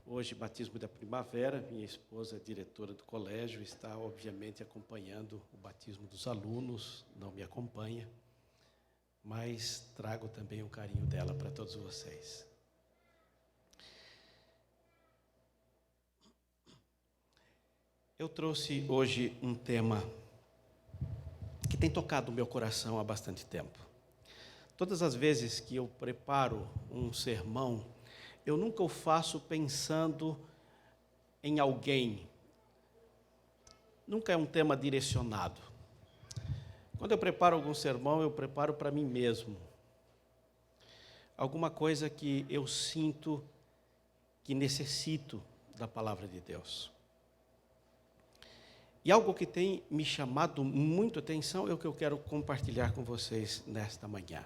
Hoje, batismo da primavera, minha esposa é diretora do colégio, está, obviamente, acompanhando o batismo dos alunos, não me acompanha, mas trago também o carinho dela para todos vocês. Eu trouxe hoje um tema que tem tocado o meu coração há bastante tempo. Todas as vezes que eu preparo um sermão, eu nunca o faço pensando em alguém. Nunca é um tema direcionado. Quando eu preparo algum sermão, eu preparo para mim mesmo. Alguma coisa que eu sinto que necessito da palavra de Deus. E algo que tem me chamado muito a atenção é o que eu quero compartilhar com vocês nesta manhã.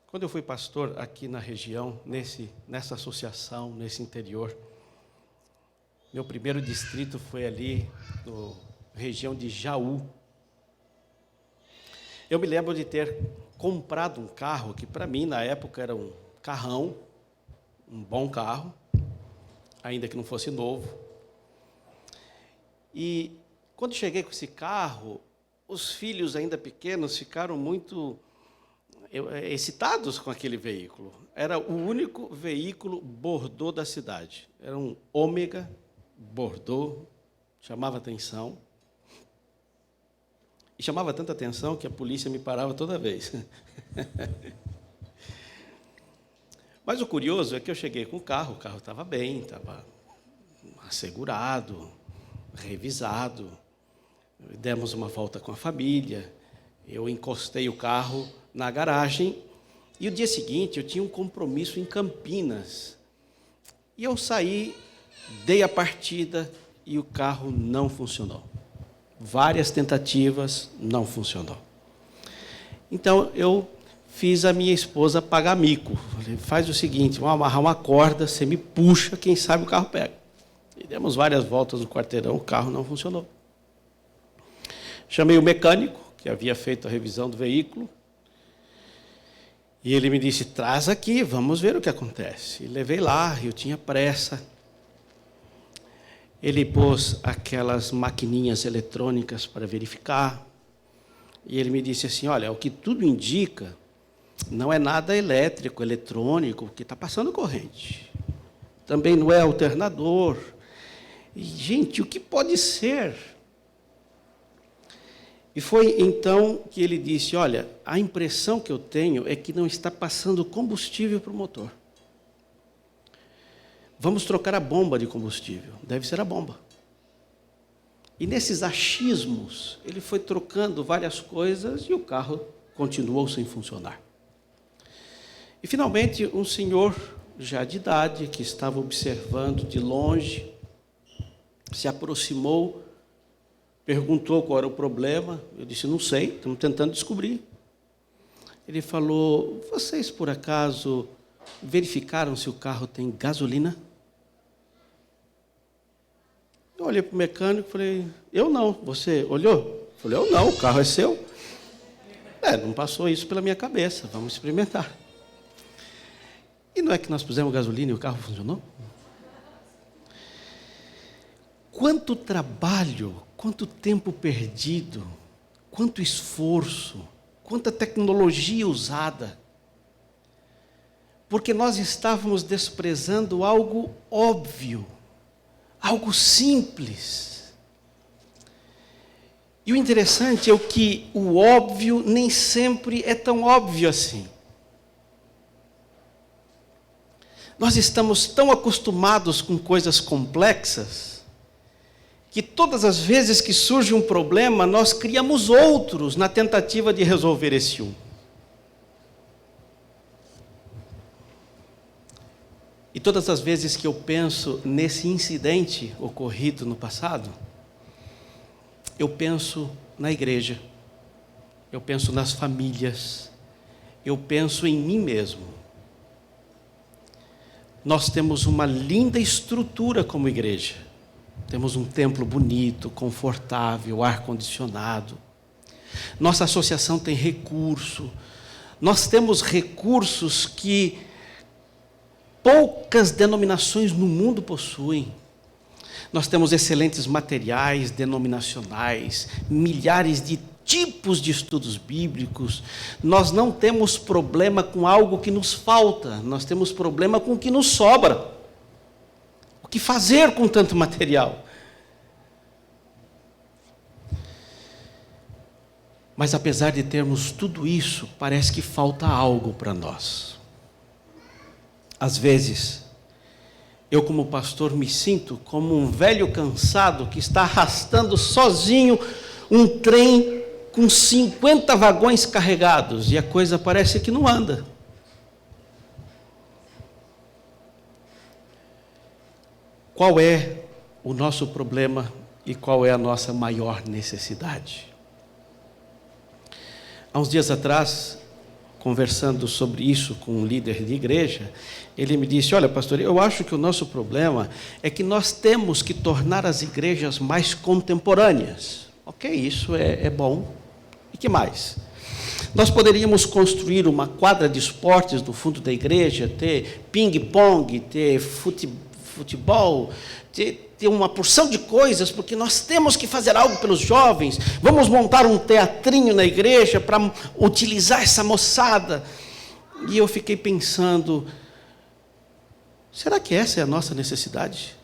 Quando eu fui pastor aqui na região, nessa associação, nesse interior, meu primeiro distrito foi ali, na região de Jaú. Eu me lembro de ter comprado um carro, que para mim, na época, era um carrão, um bom carro, ainda que não fosse novo. E quando cheguei com esse carro, os filhos ainda pequenos ficaram muito excitados com aquele veículo. Era o único veículo Bordeaux da cidade. Era um Ômega Bordeaux, chamava atenção. E chamava tanta atenção que a polícia me parava toda vez. Mas o curioso é que eu cheguei com o carro estava bem, estava assegurado, revisado. Demos uma volta com a família, eu encostei o carro na garagem, e o dia seguinte eu tinha um compromisso em Campinas. E eu saí, dei a partida, e o carro não funcionou. Várias tentativas, não funcionou. Então, eu fiz a minha esposa pagar mico. Falei, faz o seguinte, vamos amarrar uma corda, você me puxa, quem sabe o carro pega. E demos várias voltas no quarteirão, o carro não funcionou. Chamei o mecânico, que havia feito a revisão do veículo, e ele me disse, traz aqui, vamos ver o que acontece. E levei lá, eu tinha pressa. Ele pôs aquelas maquininhas eletrônicas para verificar, e ele me disse assim, olha, o que tudo indica, não é nada elétrico, eletrônico, que está passando corrente. Também não é alternador. E, gente, o que pode ser? E foi então que ele disse, olha, a impressão que eu tenho é que não está passando combustível para o motor. Vamos trocar a bomba de combustível. Deve ser a bomba. E nesses achismos, ele foi trocando várias coisas e o carro continuou sem funcionar. E, finalmente, um senhor já de idade, que estava observando de longe, se aproximou, perguntou qual era o problema. Eu disse, não sei, estamos tentando descobrir. Ele falou, vocês, por acaso, verificaram se o carro tem gasolina? Eu olhei para o mecânico e falei, eu não. Você olhou? Eu falei, eu não, o carro é seu. Não passou isso pela minha cabeça, vamos experimentar. E não é que nós pusemos gasolina e o carro funcionou? Quanto trabalho, quanto tempo perdido, quanto esforço, quanta tecnologia usada, porque nós estávamos desprezando algo óbvio, algo simples. E o interessante é que o óbvio nem sempre é tão óbvio assim. Nós estamos tão acostumados com coisas complexas, que todas as vezes que surge um problema, nós criamos outros na tentativa de resolver esse um. E todas as vezes que eu penso nesse incidente ocorrido no passado, eu penso na igreja, eu penso nas famílias, eu penso em mim mesmo. Nós temos uma linda estrutura como igreja. Temos um templo bonito, confortável, ar-condicionado. Nossa associação tem recurso. Nós temos recursos que poucas denominações no mundo possuem. Nós temos excelentes materiais denominacionais, milhares de tipos de estudos bíblicos. Nós não temos problema com algo que nos falta, nós temos problema com o que nos sobra. O que fazer com tanto material? Mas apesar de termos tudo isso, parece que falta algo para nós. Às vezes, eu como pastor me sinto como um velho cansado que está arrastando sozinho um trem com 50 vagões carregados e a coisa parece que não anda. Qual é o nosso problema e qual é a nossa maior necessidade? Há uns dias atrás, conversando sobre isso com um líder de igreja, ele me disse: olha, pastor, eu acho que o nosso problema é que nós temos que tornar as igrejas mais contemporâneas. Ok, isso é bom. E que mais? Nós poderíamos construir uma quadra de esportes no fundo da igreja, ter ping-pong, ter futebol, ter uma porção de coisas, porque nós temos que fazer algo pelos jovens. Vamos montar um teatrinho na igreja para utilizar essa moçada. E eu fiquei pensando, será que essa é a nossa necessidade?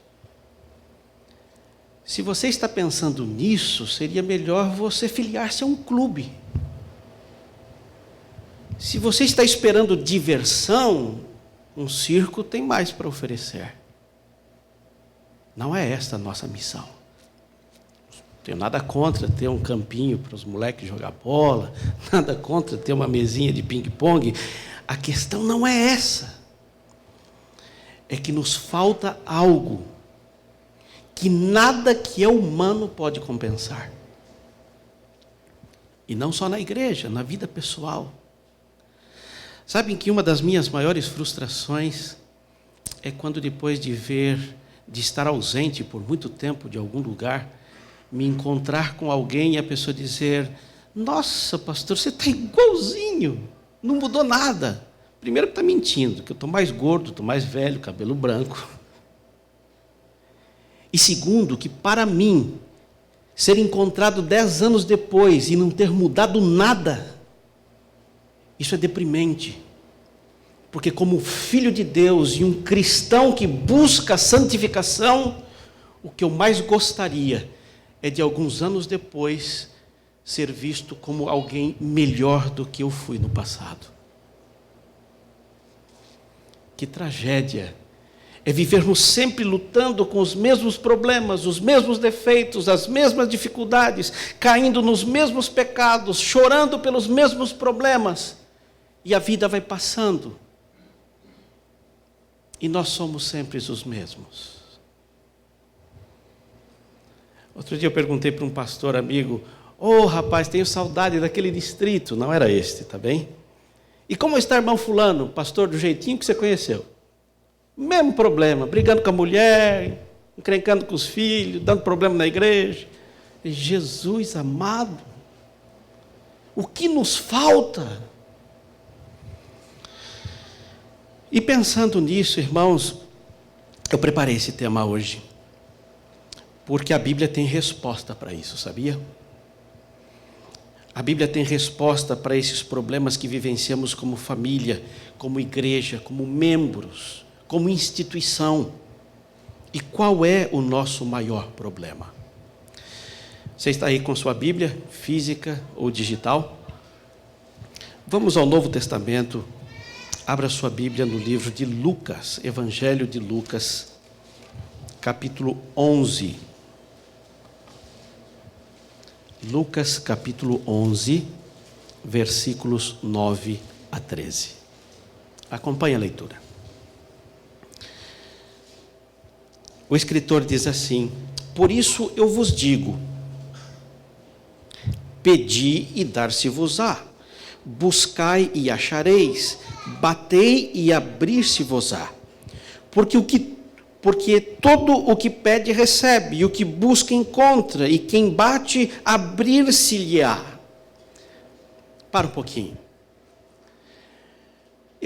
Se você está pensando nisso, seria melhor você filiar-se a um clube. Se você está esperando diversão, um circo tem mais para oferecer. Não é esta a nossa missão. Não tenho nada contra ter um campinho para os moleques jogar bola, nada contra ter uma mesinha de ping-pong. A questão não é essa. É que nos falta algo que nada que é humano pode compensar. E não só na igreja, na vida pessoal. Sabem que uma das minhas maiores frustrações é quando, depois de estar ausente por muito tempo de algum lugar, me encontrar com alguém e a pessoa dizer: nossa, pastor, você está igualzinho, não mudou nada. Primeiro que está mentindo, que eu estou mais gordo, estou mais velho, cabelo branco. E segundo, que para mim, ser encontrado 10 anos depois e não ter mudado nada, isso é deprimente. Porque como filho de Deus e um cristão que busca a santificação, o que eu mais gostaria é de alguns anos depois ser visto como alguém melhor do que eu fui no passado. Que tragédia é vivermos sempre lutando com os mesmos problemas, os mesmos defeitos, as mesmas dificuldades, caindo nos mesmos pecados, chorando pelos mesmos problemas, e a vida vai passando. E nós somos sempre os mesmos. Outro dia eu perguntei para um pastor amigo: rapaz, tenho saudade daquele distrito. Não era este, tá bem? E como está irmão fulano, pastor do jeitinho que você conheceu? Mesmo problema, brigando com a mulher, encrencando com os filhos, dando problema na igreja. Jesus amado, o que nos falta? E pensando nisso, irmãos, eu preparei esse tema hoje, porque a Bíblia tem resposta para isso, sabia? A Bíblia tem resposta para esses problemas que vivenciamos como família, como igreja, como membros, como instituição. E qual é o nosso maior problema? Você está aí com sua Bíblia, física ou digital? Vamos ao Novo Testamento. Abra sua Bíblia no livro de Lucas, Evangelho de Lucas, capítulo 11. Lucas, capítulo 11, versículos 9 a 13. Acompanhe a leitura. O escritor diz assim: por isso eu vos digo, pedi e dar-se-vos-á, buscai e achareis, batei e abrir-se-vos-á. Porque todo o que pede recebe, e o que busca encontra, e quem bate, abrir-se-lhe-á. Para um pouquinho.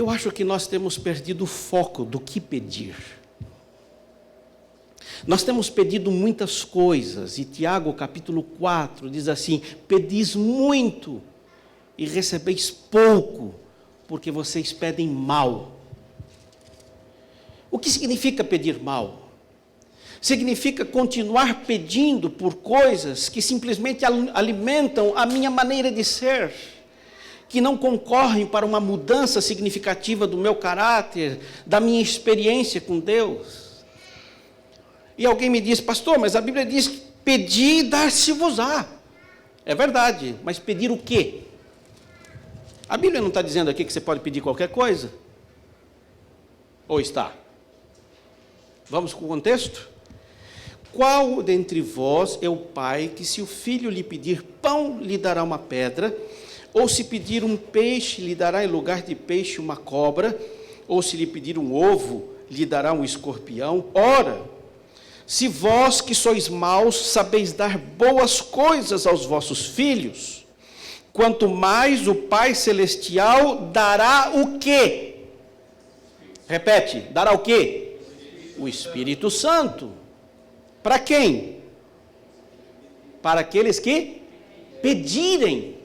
Eu acho que nós temos perdido o foco do que pedir. Nós temos pedido muitas coisas, e Tiago, capítulo 4, diz assim: pedis muito e recebeis pouco, porque vocês pedem mal. O que significa pedir mal? Significa continuar pedindo por coisas que simplesmente alimentam a minha maneira de ser, que não concorrem para uma mudança significativa do meu caráter, da minha experiência com Deus. E alguém me diz: pastor, mas a Bíblia diz que pedir e dar-se-vos-á. É verdade, mas pedir o quê? A Bíblia não está dizendo aqui que você pode pedir qualquer coisa? Ou está? Vamos com o contexto? Qual dentre vós é o pai que, se o filho lhe pedir pão, lhe dará uma pedra? Ou se pedir um peixe, lhe dará em lugar de peixe uma cobra? Ou se lhe pedir um ovo, lhe dará um escorpião? Ora, se vós que sois maus sabeis dar boas coisas aos vossos filhos, quanto mais o Pai Celestial dará o quê? Repete, dará o quê? O Espírito Santo. Para quem? Para aqueles que pedirem.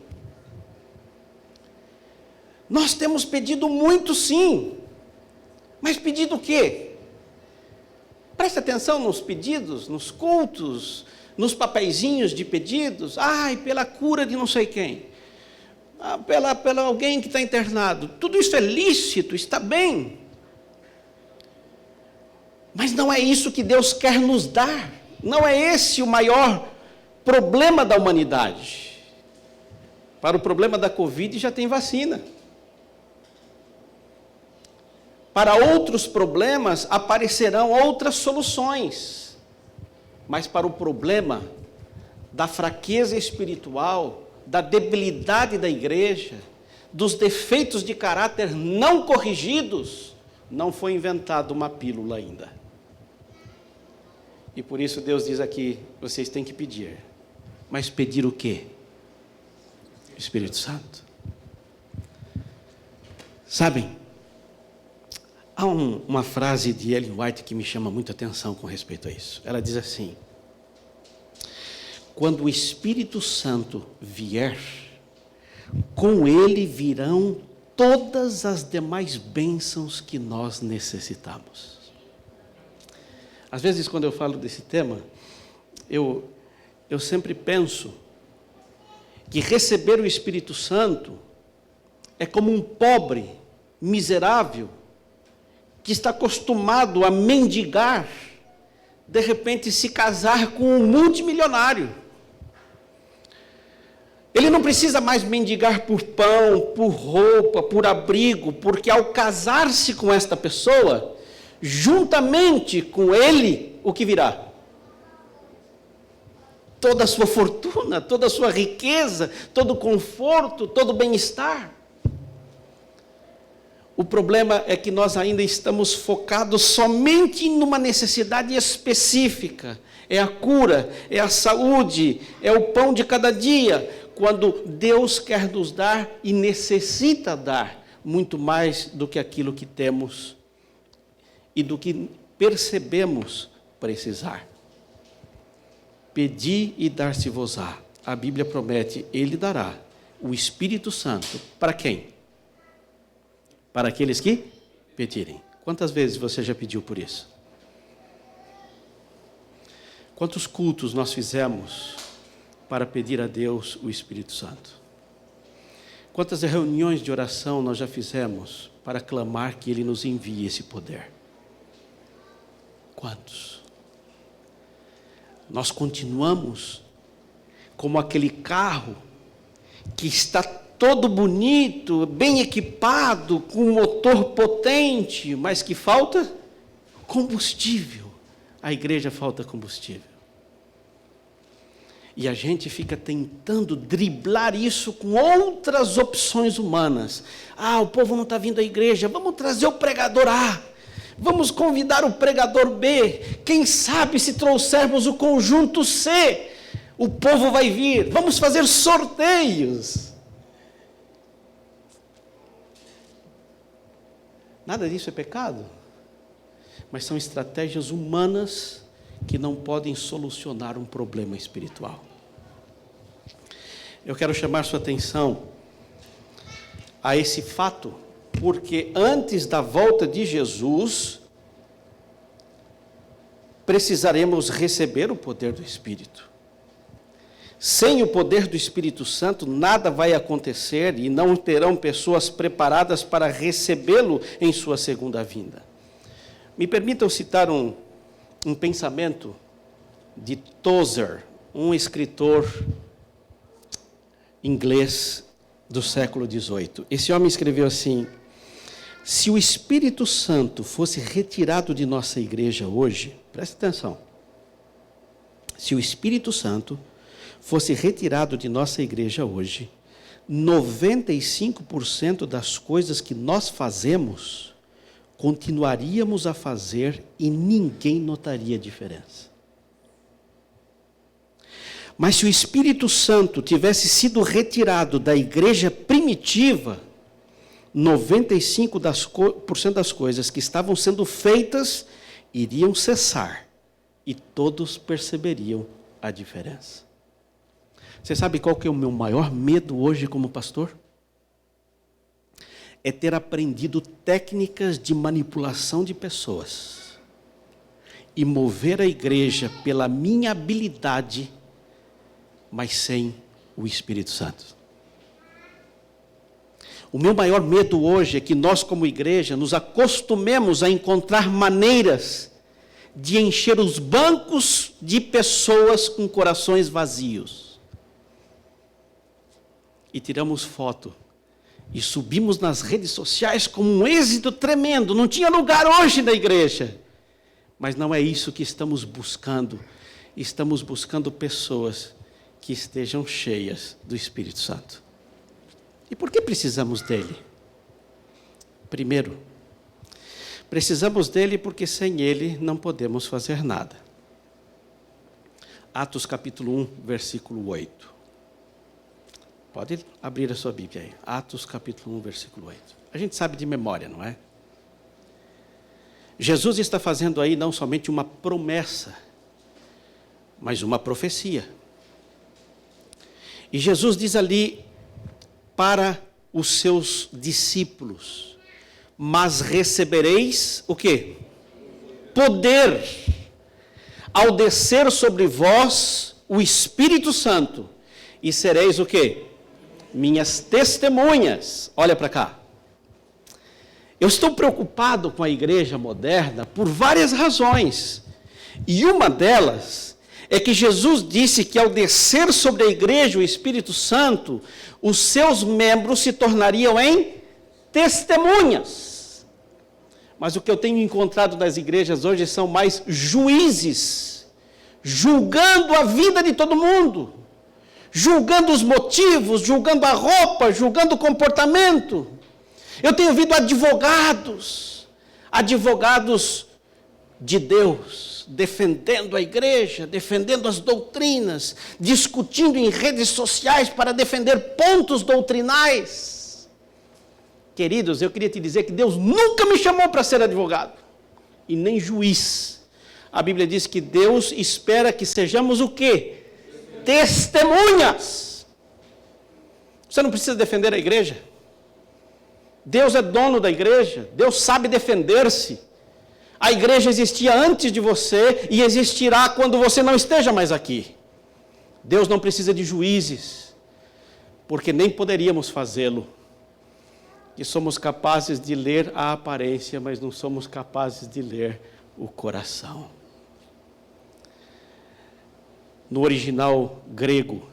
Nós temos pedido muito, sim, mas pedido o quê? Preste atenção nos pedidos, nos cultos, nos papeizinhos de pedidos. Ai, pela cura de não sei quem. Pela alguém que está internado. Tudo isso é lícito, está bem. Mas não é isso que Deus quer nos dar. Não é esse o maior problema da humanidade. Para o problema da Covid já tem vacina. Para outros problemas aparecerão outras soluções, mas para o problema da fraqueza espiritual, da debilidade da igreja, dos defeitos de caráter não corrigidos, não foi inventada uma pílula ainda. E por isso Deus diz aqui: vocês têm que pedir. Mas pedir o quê? O Espírito Santo. Sabem, há uma frase de Ellen White que me chama muita atenção com respeito a isso. Ela diz assim: quando o Espírito Santo vier, com ele virão todas as demais bênçãos que nós necessitamos. Às vezes, quando eu falo desse tema, eu sempre penso que receber o Espírito Santo é como um pobre, miserável, que está acostumado a mendigar, de repente se casar com um multimilionário. Ele não precisa mais mendigar por pão, por roupa, por abrigo, porque ao casar-se com esta pessoa, juntamente com ele, o que virá? Toda a sua fortuna, toda a sua riqueza, todo o conforto, todo o bem-estar. O problema é que nós ainda estamos focados somente numa necessidade específica. É a cura, é a saúde, é o pão de cada dia, quando Deus quer nos dar e necessita dar muito mais do que aquilo que temos e do que percebemos precisar. Pedi e dar-se-vos-á. A Bíblia promete: Ele dará o Espírito Santo. Para quem? Para aqueles que pedirem. Quantas vezes você já pediu por isso? Quantos cultos nós fizemos para pedir a Deus o Espírito Santo? Quantas reuniões de oração nós já fizemos para clamar que Ele nos envie esse poder? Quantos? Nós continuamos como aquele carro que está todo bonito, bem equipado, com um motor potente, mas que falta combustível. A igreja falta combustível. E a gente fica tentando driblar isso com outras opções humanas. O povo não está vindo à igreja, vamos trazer o pregador A, vamos convidar o pregador B, quem sabe se trouxermos o conjunto C, o povo vai vir, vamos fazer sorteios. Nada disso é pecado. Mas são estratégias humanas que não podem solucionar um problema espiritual. Eu quero chamar sua atenção a esse fato, porque antes da volta de Jesus, precisaremos receber o poder do Espírito. Sem o poder do Espírito Santo, nada vai acontecer e não terão pessoas preparadas para recebê-lo em sua segunda vinda. Me permitam citar um pensamento de Tozer, um escritor inglês do século XVIII. Esse homem escreveu assim: se o Espírito Santo fosse retirado de nossa igreja hoje, preste atenção, se o Espírito Santo fosse retirado de nossa igreja hoje, 95% das coisas que nós fazemos, continuaríamos a fazer e ninguém notaria a diferença. Mas se o Espírito Santo tivesse sido retirado da igreja primitiva, 95% das coisas que estavam sendo feitas iriam cessar e todos perceberiam a diferença. Você sabe qual que é o meu maior medo hoje como pastor? É ter aprendido técnicas de manipulação de pessoas e mover a igreja pela minha habilidade, mas sem o Espírito Santo. O meu maior medo hoje é que nós, como igreja, nos acostumemos a encontrar maneiras de encher os bancos de pessoas com corações vazios. E tiramos foto e subimos nas redes sociais como um êxito tremendo. Não tinha lugar hoje na igreja. Mas não é isso que estamos buscando. Estamos buscando pessoas que estejam cheias do Espírito Santo. E por que precisamos dele? Primeiro, precisamos dele porque sem ele não podemos fazer nada. Atos capítulo 1, versículo 8. Pode abrir a sua Bíblia aí. Atos capítulo 1, versículo 8. A gente sabe de memória, não é? Jesus está fazendo aí não somente uma promessa, mas uma profecia. E Jesus diz ali para os seus discípulos: mas recebereis o quê? Poder, ao descer sobre vós o Espírito Santo, e sereis o quê? Minhas testemunhas. Olha para cá. Eu estou preocupado com a igreja moderna por várias razões. E uma delas é que Jesus disse que ao descer sobre a igreja o Espírito Santo, os seus membros se tornariam em testemunhas. Mas o que eu tenho encontrado nas igrejas hoje são mais juízes, julgando a vida de todo mundo, julgando os motivos, julgando a roupa, julgando o comportamento. Eu tenho ouvido advogados de Deus, defendendo a igreja, defendendo as doutrinas, discutindo em redes sociais para defender pontos doutrinais. Queridos, eu queria te dizer que Deus nunca me chamou para ser advogado, e nem juiz. A Bíblia diz que Deus espera que sejamos o quê? Testemunhas. Você não precisa defender a igreja. Deus é dono da igreja. Deus sabe defender-se. A igreja existia antes de você e existirá quando você não esteja mais aqui. Deus não precisa de juízes, porque nem poderíamos fazê-lo. E somos capazes de ler a aparência, mas não somos capazes de ler o coração. No original grego,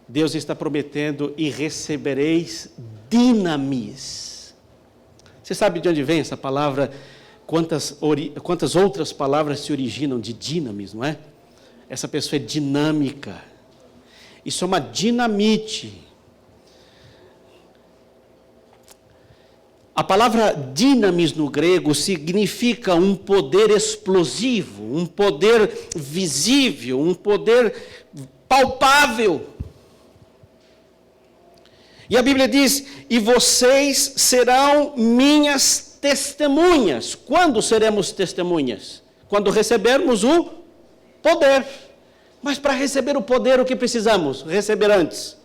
Deus está prometendo: e recebereis dinamis. Você sabe de onde vem essa palavra? Quantas outras palavras se originam de dinamis, não é? Essa pessoa é dinâmica. Isso é uma dinamite. A palavra dinamis no grego significa um poder explosivo, um poder visível, um poder palpável. E a Bíblia diz: e vocês serão minhas testemunhas. Quando seremos testemunhas? Quando recebermos o poder. Mas para receber o poder, o que precisamos? Receber antes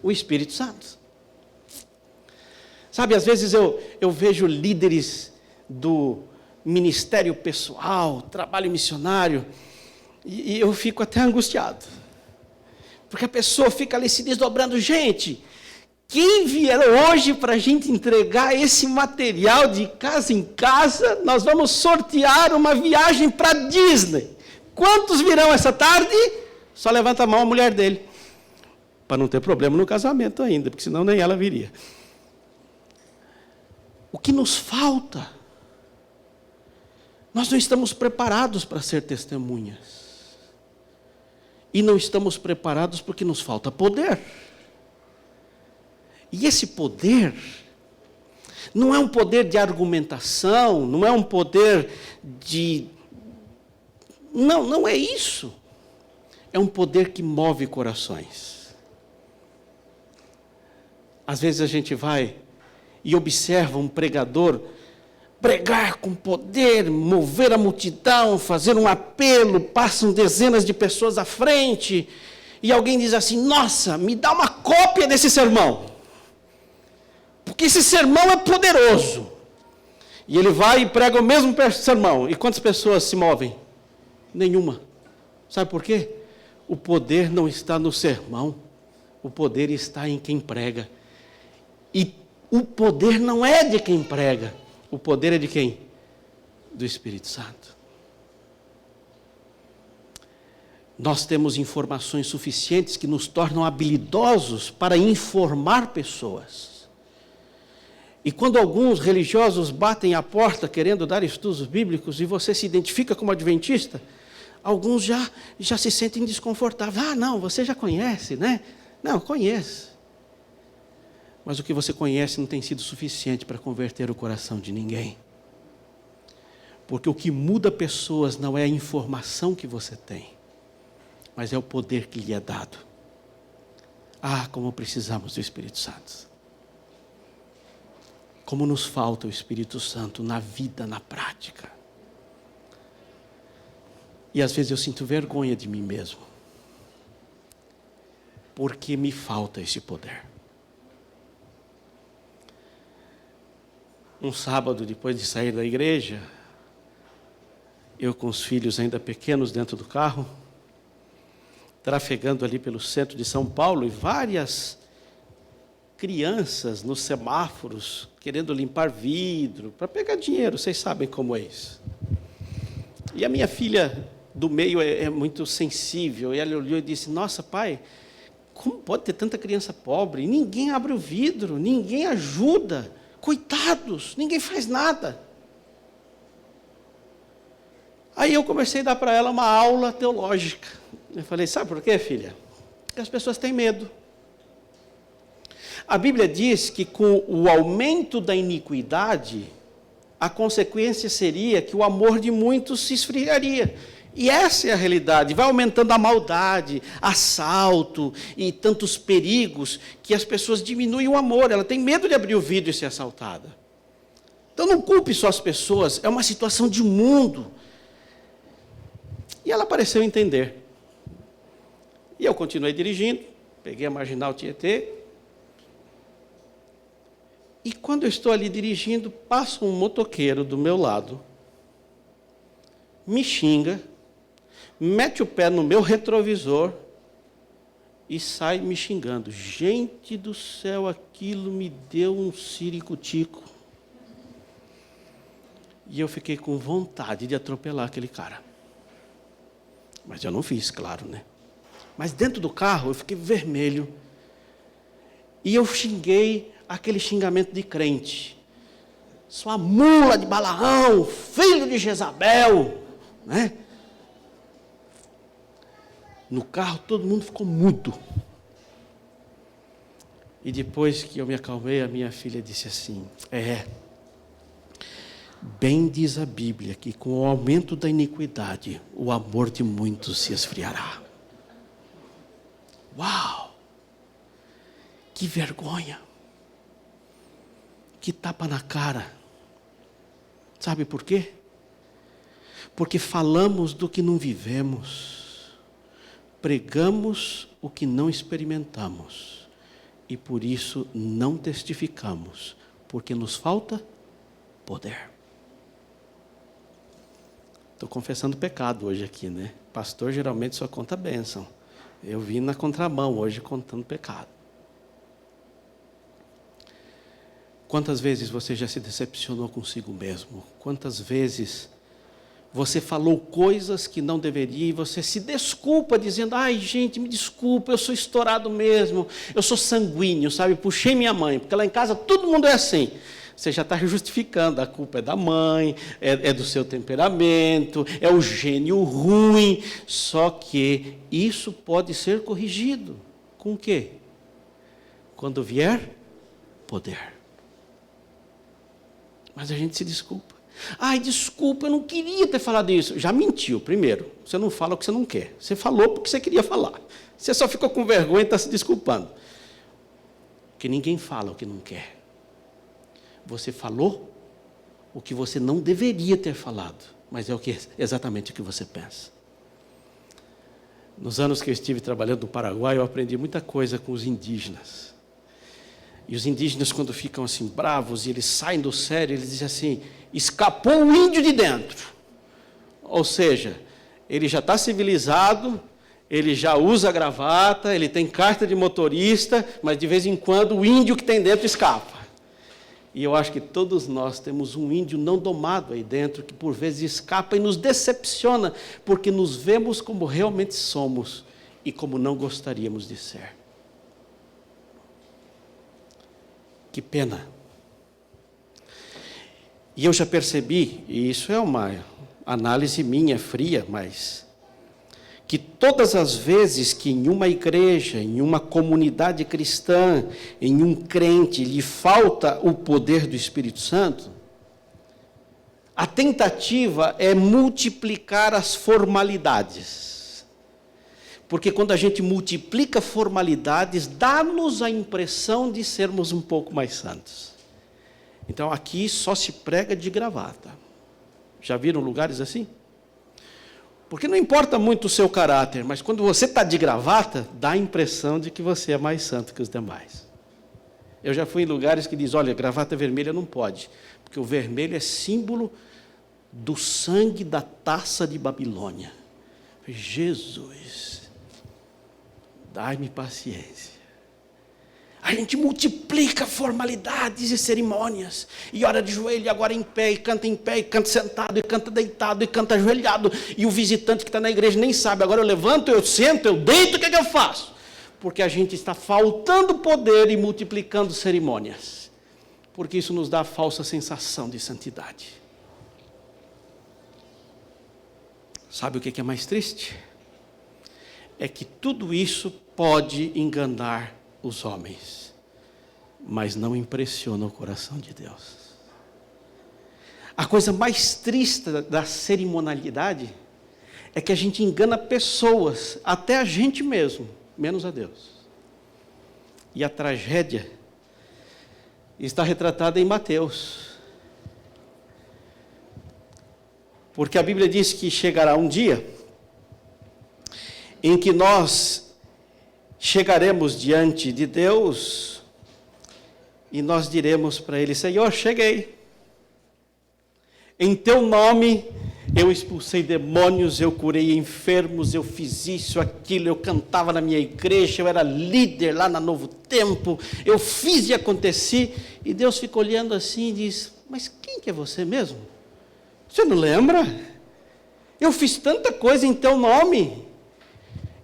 o Espírito Santo. Sabe, às vezes eu vejo líderes do ministério pessoal, trabalho missionário, e eu fico até angustiado. Porque a pessoa fica ali se desdobrando. Gente, quem vier hoje para a gente entregar esse material de casa em casa, nós vamos sortear uma viagem para Disney. Quantos virão essa tarde? Só levanta a mão a mulher dele. Para não ter problema no casamento ainda, porque senão nem ela viria. O que nos falta? Nós não estamos preparados para ser testemunhas. E não estamos preparados porque nos falta poder. E esse poder não é um poder de argumentação, não é um poder de... Não é isso. É um poder que move corações. Às vezes a gente vai e observa um pregador pregar com poder, mover a multidão, fazer um apelo, passam dezenas de pessoas à frente, e alguém diz assim: nossa, me dá uma cópia desse sermão, porque esse sermão é poderoso. E ele vai e prega o mesmo sermão, e quantas pessoas se movem? Nenhuma. Sabe por quê? O poder não está no sermão, o poder está em quem prega. E o poder não é de quem prega, o poder é de quem? Do Espírito Santo. Nós temos informações suficientes que nos tornam habilidosos para informar pessoas. E quando alguns religiosos batem a porta querendo dar estudos bíblicos e você se identifica como adventista, alguns já se sentem desconfortáveis. Ah, não, você já conhece, né? Não, conheço. Mas o que você conhece não tem sido suficiente para converter o coração de ninguém. Porque o que muda pessoas não é a informação que você tem, mas é o poder que lhe é dado. Ah, como precisamos do Espírito Santo. Como nos falta o Espírito Santo na vida, na prática. E às vezes eu sinto vergonha de mim mesmo, porque me falta esse poder. Um sábado, depois de sair da igreja, eu com os filhos ainda pequenos dentro do carro, trafegando ali pelo centro de São Paulo, e várias crianças nos semáforos, querendo limpar vidro, para pegar dinheiro, vocês sabem como é isso. E a minha filha do meio é muito sensível, e ela olhou e disse: nossa, pai, como pode ter tanta criança pobre? Ninguém abre o vidro, ninguém ajuda. Coitados, ninguém faz nada. Aí eu comecei a dar para ela uma aula teológica. Eu falei: sabe por quê, filha? Porque as pessoas têm medo. A Bíblia diz que com o aumento da iniquidade, a consequência seria que o amor de muitos se esfriaria. E essa é a realidade, vai aumentando a maldade, assalto e tantos perigos, que as pessoas diminuem o amor, ela tem medo de abrir o vidro e ser assaltada. Então não culpe só as pessoas, é uma situação de mundo. E ela pareceu entender. E eu continuei dirigindo, peguei a Marginal Tietê, e quando eu estou ali dirigindo, passa um motoqueiro do meu lado, me xinga, mete o pé no meu retrovisor e sai me xingando. Gente do céu, aquilo me deu um ciricutico. E eu fiquei com vontade de atropelar aquele cara. Mas eu não fiz, claro, né? Mas dentro do carro eu fiquei vermelho. E eu xinguei aquele xingamento de crente. Sua mula de Balaão, filho de Jezabel, né? No carro todo mundo ficou mudo. E depois que eu me acalmei, a minha filha disse assim: bem diz a Bíblia que com o aumento da iniquidade, o amor de muitos se esfriará. Uau! Que Que vergonha. Que tapa na cara. Sabe por quê? Porque falamos do que não vivemos. Pregamos o que não experimentamos. E por isso não testificamos. Porque nos falta poder. Estou confessando pecado hoje aqui, né? Pastor geralmente só conta bênção. Eu vim na contramão hoje contando pecado. Quantas vezes você já se decepcionou consigo mesmo? Quantas vezes você falou coisas que não deveria e você se desculpa dizendo, ai gente, me desculpa, eu sou estourado mesmo, eu sou sanguíneo, sabe? Puxei minha mãe, porque lá em casa todo mundo é assim. Você já está justificando, a culpa é da mãe, é do seu temperamento, é o gênio ruim. Só que isso pode ser corrigido. Com o quê? Quando vier poder. Mas a gente se desculpa. Ai, desculpa, eu não queria ter falado isso. Já mentiu, primeiro. Você não fala o que você não quer. Você falou porque você queria falar. Você só ficou com vergonha e está se desculpando. Porque ninguém fala o que não quer. Você falou o que você não deveria ter falado, mas é exatamente o que você pensa. Nos anos que eu estive trabalhando no Paraguai, eu aprendi muita coisa com os indígenas. E os indígenas, quando ficam assim bravos e eles saem do sério, eles dizem assim, escapou o índio de dentro. Ou seja, ele já está civilizado, ele já usa gravata, ele tem carta de motorista, mas de vez em quando o índio que tem dentro escapa. E eu acho que todos nós temos um índio não domado aí dentro, que por vezes escapa e nos decepciona, porque nos vemos como realmente somos e como não gostaríamos de ser. Que pena. E eu já percebi, e isso é uma análise minha, fria, mas que todas as vezes que em uma igreja, em uma comunidade cristã, em um crente, lhe falta o poder do Espírito Santo, a tentativa é multiplicar as formalidades. Porque quando a gente multiplica formalidades, dá-nos a impressão de sermos um pouco mais santos. Então aqui só se prega de gravata. Já viram lugares assim? Porque não importa muito o seu caráter, mas quando você está de gravata, dá a impressão de que você é mais santo que os demais. Eu já fui em lugares que diz, olha, gravata vermelha não pode, porque o vermelho é símbolo do sangue da taça de Babilônia. Jesus, dai-me paciência. A gente multiplica formalidades e cerimônias, e ora de joelho, agora em pé, e canta sentado, e canta deitado, e canta ajoelhado, e o visitante que está na igreja nem sabe, agora eu levanto, eu sento, eu deito, o que é que eu faço? Porque a gente está faltando poder e multiplicando cerimônias, porque isso nos dá a falsa sensação de santidade. Sabe o que é mais triste? É que tudo isso pode enganar os homens, mas não impressiona o coração de Deus. A coisa mais triste da cerimonialidade é que a gente engana pessoas, até a gente mesmo, menos a Deus. E a tragédia está retratada em Mateus. Porque a Bíblia diz que chegará um dia em que nós chegaremos diante de Deus e nós diremos para Ele, Senhor, cheguei. Em Teu nome eu expulsei demônios, eu curei enfermos, eu fiz isso, aquilo, eu cantava na minha igreja, eu era líder lá na Novo Tempo, eu fiz e aconteci. E Deus fica olhando assim e diz, mas quem que é você mesmo? Você não lembra? Eu fiz tanta coisa em Teu nome.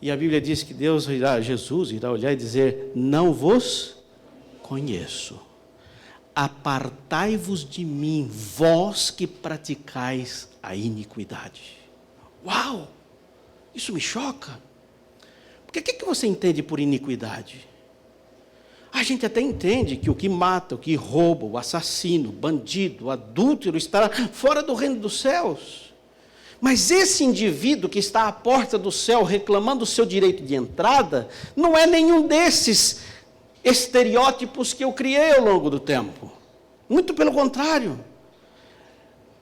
E a Bíblia diz que Jesus irá olhar e dizer, não vos conheço. Apartai-vos de mim, vós que praticais a iniquidade. Uau! Isso me choca. Porque o que você entende por iniquidade? A gente até entende que o que mata, o que rouba, o assassino, o bandido, o adúltero estará fora do reino dos céus. Mas esse indivíduo que está à porta do céu reclamando o seu direito de entrada, não é nenhum desses estereótipos que eu criei ao longo do tempo. Muito pelo contrário.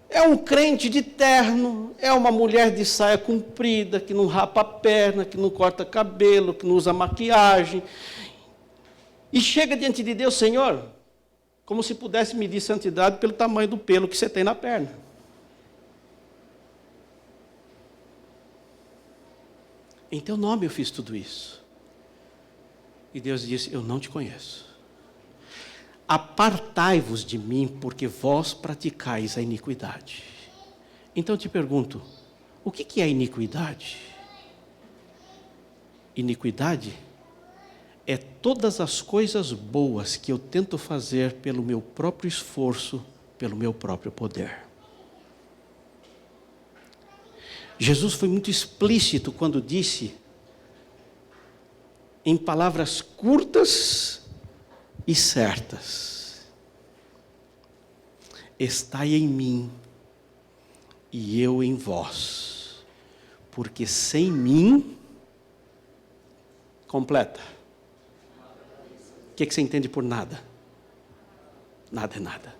É um crente de terno, é uma mulher de saia comprida, que não rapa a perna, que não corta cabelo, que não usa maquiagem. E chega diante de Deus, Senhor, como se pudesse medir santidade pelo tamanho do pelo que você tem na perna. Em teu nome eu fiz tudo isso. E Deus disse, eu não te conheço. Apartai-vos de mim, porque vós praticais a iniquidade. Então eu te pergunto, o que é iniquidade? Iniquidade é todas as coisas boas que eu tento fazer pelo meu próprio esforço, pelo meu próprio poder. Jesus foi muito explícito quando disse, em palavras curtas e certas, estai em mim e eu em vós, porque sem mim, completa. O que você entende por nada? Nada é nada.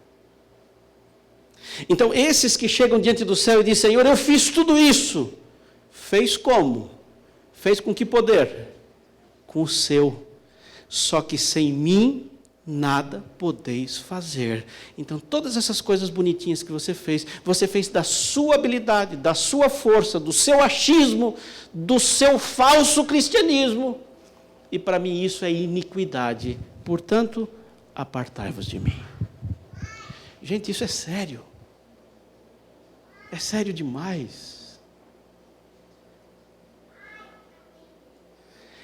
Então, esses que chegam diante do céu e dizem, Senhor, eu fiz tudo isso. Fez como? Fez com que poder? Com o seu. Só que sem mim, nada podeis fazer. Então, todas essas coisas bonitinhas que você fez da sua habilidade, da sua força, do seu achismo, do seu falso cristianismo. E para mim isso é iniquidade. Portanto, apartai-vos de mim. Gente, isso é sério. É sério demais.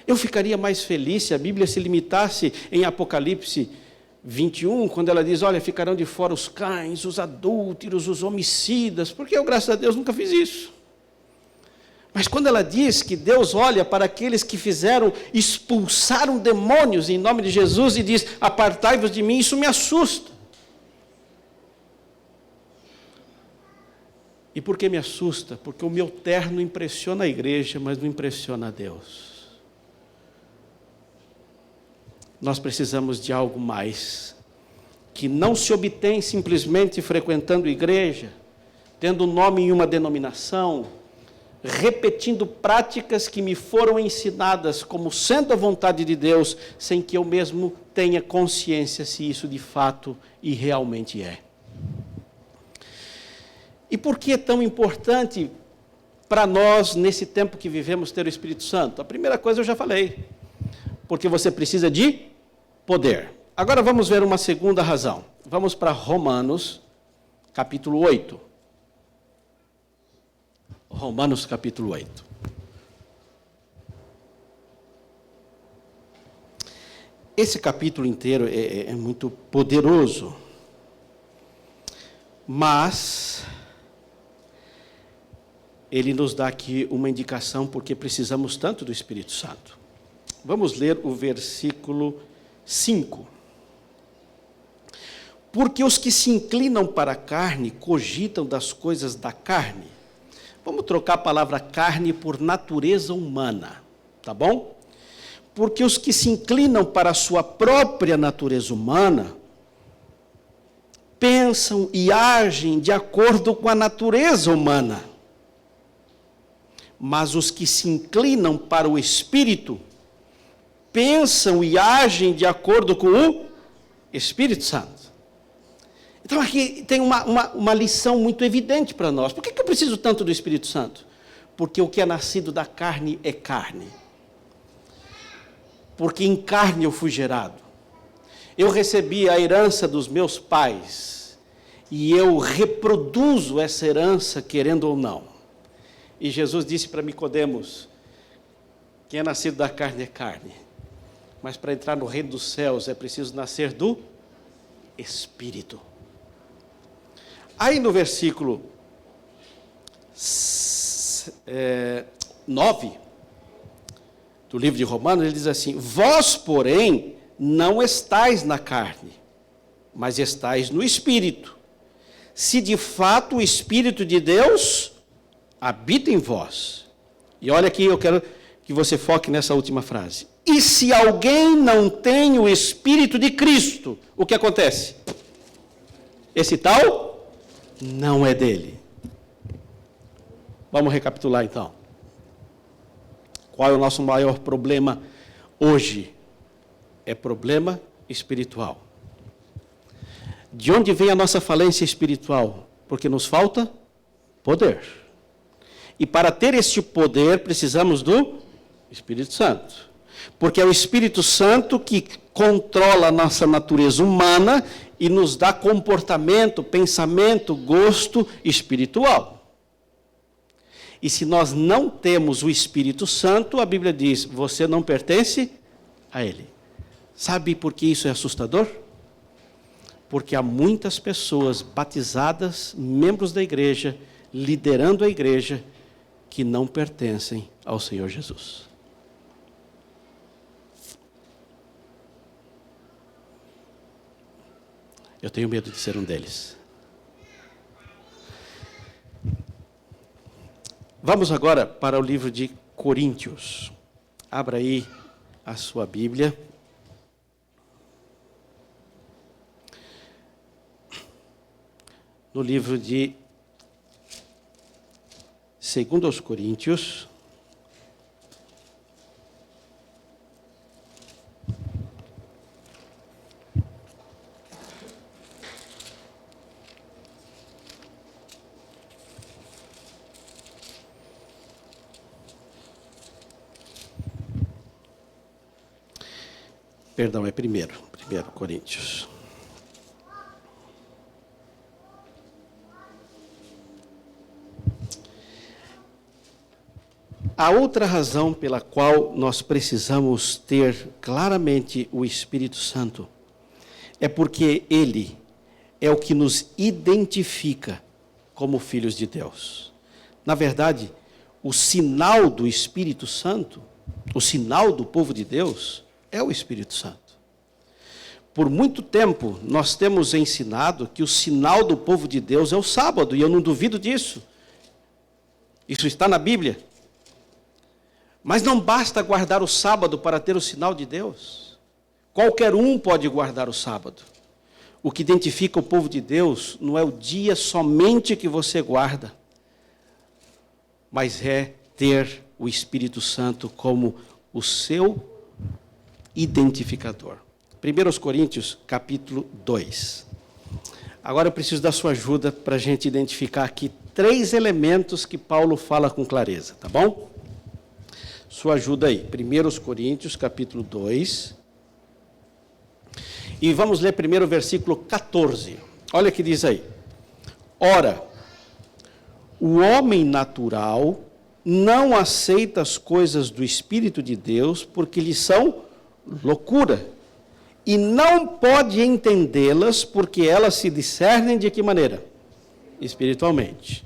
Eu ficaria mais feliz se a Bíblia se limitasse em Apocalipse 21, quando ela diz, olha, ficarão de fora os cães, os adúlteros, os homicidas, porque eu, graças a Deus, nunca fiz isso. Mas quando ela diz que Deus olha para aqueles que expulsaram demônios em nome de Jesus e diz, apartai-vos de mim, isso me assusta. E por que me assusta? Porque o meu terno impressiona a igreja, mas não impressiona a Deus. Nós precisamos de algo mais, que não se obtém simplesmente frequentando igreja, tendo nome em uma denominação, repetindo práticas que me foram ensinadas como sendo a vontade de Deus, sem que eu mesmo tenha consciência se isso de fato e realmente é. E por que é tão importante para nós, nesse tempo que vivemos, ter o Espírito Santo? A primeira coisa eu já falei, porque você precisa de poder. Agora vamos ver uma segunda razão. Vamos para Romanos, capítulo 8. Romanos, capítulo 8. Esse capítulo inteiro é muito poderoso, mas ele nos dá aqui uma indicação porque precisamos tanto do Espírito Santo. Vamos ler o versículo 5. Porque os que se inclinam para a carne cogitam das coisas da carne. Vamos trocar a palavra carne por natureza humana, tá bom? Porque os que se inclinam para a sua própria natureza humana pensam e agem de acordo com a natureza humana. Mas os que se inclinam para o Espírito pensam e agem de acordo com o Espírito Santo. Então aqui tem uma lição muito evidente para nós. Por que eu preciso tanto do Espírito Santo? Porque o que é nascido da carne é carne. Porque em carne eu fui gerado. Eu recebi a herança dos meus pais. E eu reproduzo essa herança, querendo ou não. E Jesus disse para Nicodemos, quem é nascido da carne é carne. Mas para entrar no reino dos céus é preciso nascer do Espírito. Aí no versículo 9 do livro de Romanos, ele diz assim, vós, porém, não estáis na carne, mas estáis no Espírito. Se de fato o Espírito de Deus habita em vós. E olha aqui, eu quero que você foque nessa última frase. E se alguém não tem o Espírito de Cristo, o que acontece? Esse tal não é dele. Vamos recapitular então. Qual é o nosso maior problema hoje? É problema espiritual. De onde vem a nossa falência espiritual? Porque nos falta poder. E para ter este poder, precisamos do Espírito Santo. Porque é o Espírito Santo que controla a nossa natureza humana e nos dá comportamento, pensamento, gosto espiritual. E se nós não temos o Espírito Santo, a Bíblia diz, você não pertence a Ele. Sabe por que isso é assustador? Porque há muitas pessoas batizadas, membros da igreja, liderando a igreja, que não pertencem ao Senhor Jesus. Eu tenho medo de ser um deles. Vamos agora para o livro de Coríntios. Abra aí a sua Bíblia. No livro de 2 aos Coríntios. Perdão, é primeiro Coríntios. A outra razão pela qual nós precisamos ter claramente o Espírito Santo é porque Ele é o que nos identifica como filhos de Deus. Na verdade, o sinal do Espírito Santo, o sinal do povo de Deus, é o Espírito Santo. Por muito tempo, nós temos ensinado que o sinal do povo de Deus é o sábado, e eu não duvido disso. Isso está na Bíblia. Mas não basta guardar o sábado para ter o sinal de Deus. Qualquer um pode guardar o sábado. O que identifica o povo de Deus não é o dia somente que você guarda, mas é ter o Espírito Santo como o seu identificador. 1 Coríntios, capítulo 2. Agora eu preciso da sua ajuda para a gente identificar aqui 3 elementos que Paulo fala com clareza, tá bom? Sua ajuda aí. 1 Coríntios, capítulo 2. E vamos ler primeiro o versículo 14. Olha o que diz aí. Ora, o homem natural não aceita as coisas do Espírito de Deus porque lhe são loucura, e não pode entendê-las porque elas se discernem de que maneira? Espiritualmente.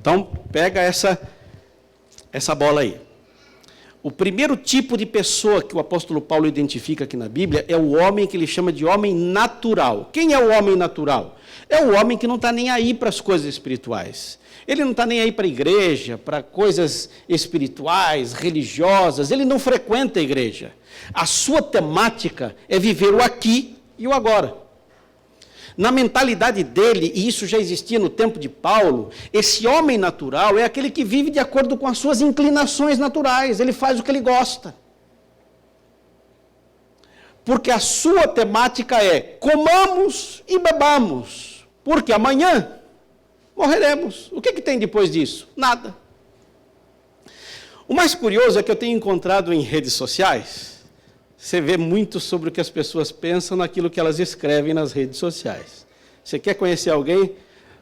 Então, pega essa bola aí. O primeiro tipo de pessoa que o apóstolo Paulo identifica aqui na Bíblia é o homem que ele chama de homem natural. Quem é o homem natural? É o homem que não está nem aí para as coisas espirituais. Ele não está nem aí para a igreja, para coisas espirituais, religiosas. Ele não frequenta a igreja. A sua temática é viver o aqui e o agora. Na mentalidade dele, e isso já existia no tempo de Paulo, esse homem natural é aquele que vive de acordo com as suas inclinações naturais. Ele faz o que ele gosta. Porque a sua temática é: comamos e bebamos, porque amanhã morreremos. O que tem depois disso? Nada. O mais curioso é que eu tenho encontrado em redes sociais, você vê muito sobre o que as pessoas pensam naquilo que elas escrevem nas redes sociais. Você quer conhecer alguém?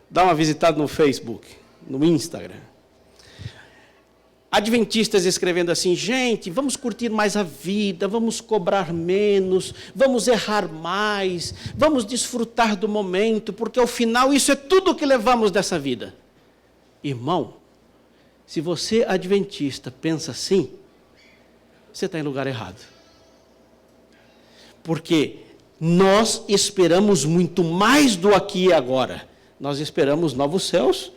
Dá uma visitada no Facebook, no Instagram. Adventistas escrevendo assim: gente, vamos curtir mais a vida, vamos cobrar menos, vamos errar mais, vamos desfrutar do momento, porque ao final isso é tudo o que levamos dessa vida. Irmão, se você adventista pensa assim, você está em lugar errado. Porque nós esperamos muito mais do aqui e agora. Nós esperamos novos céus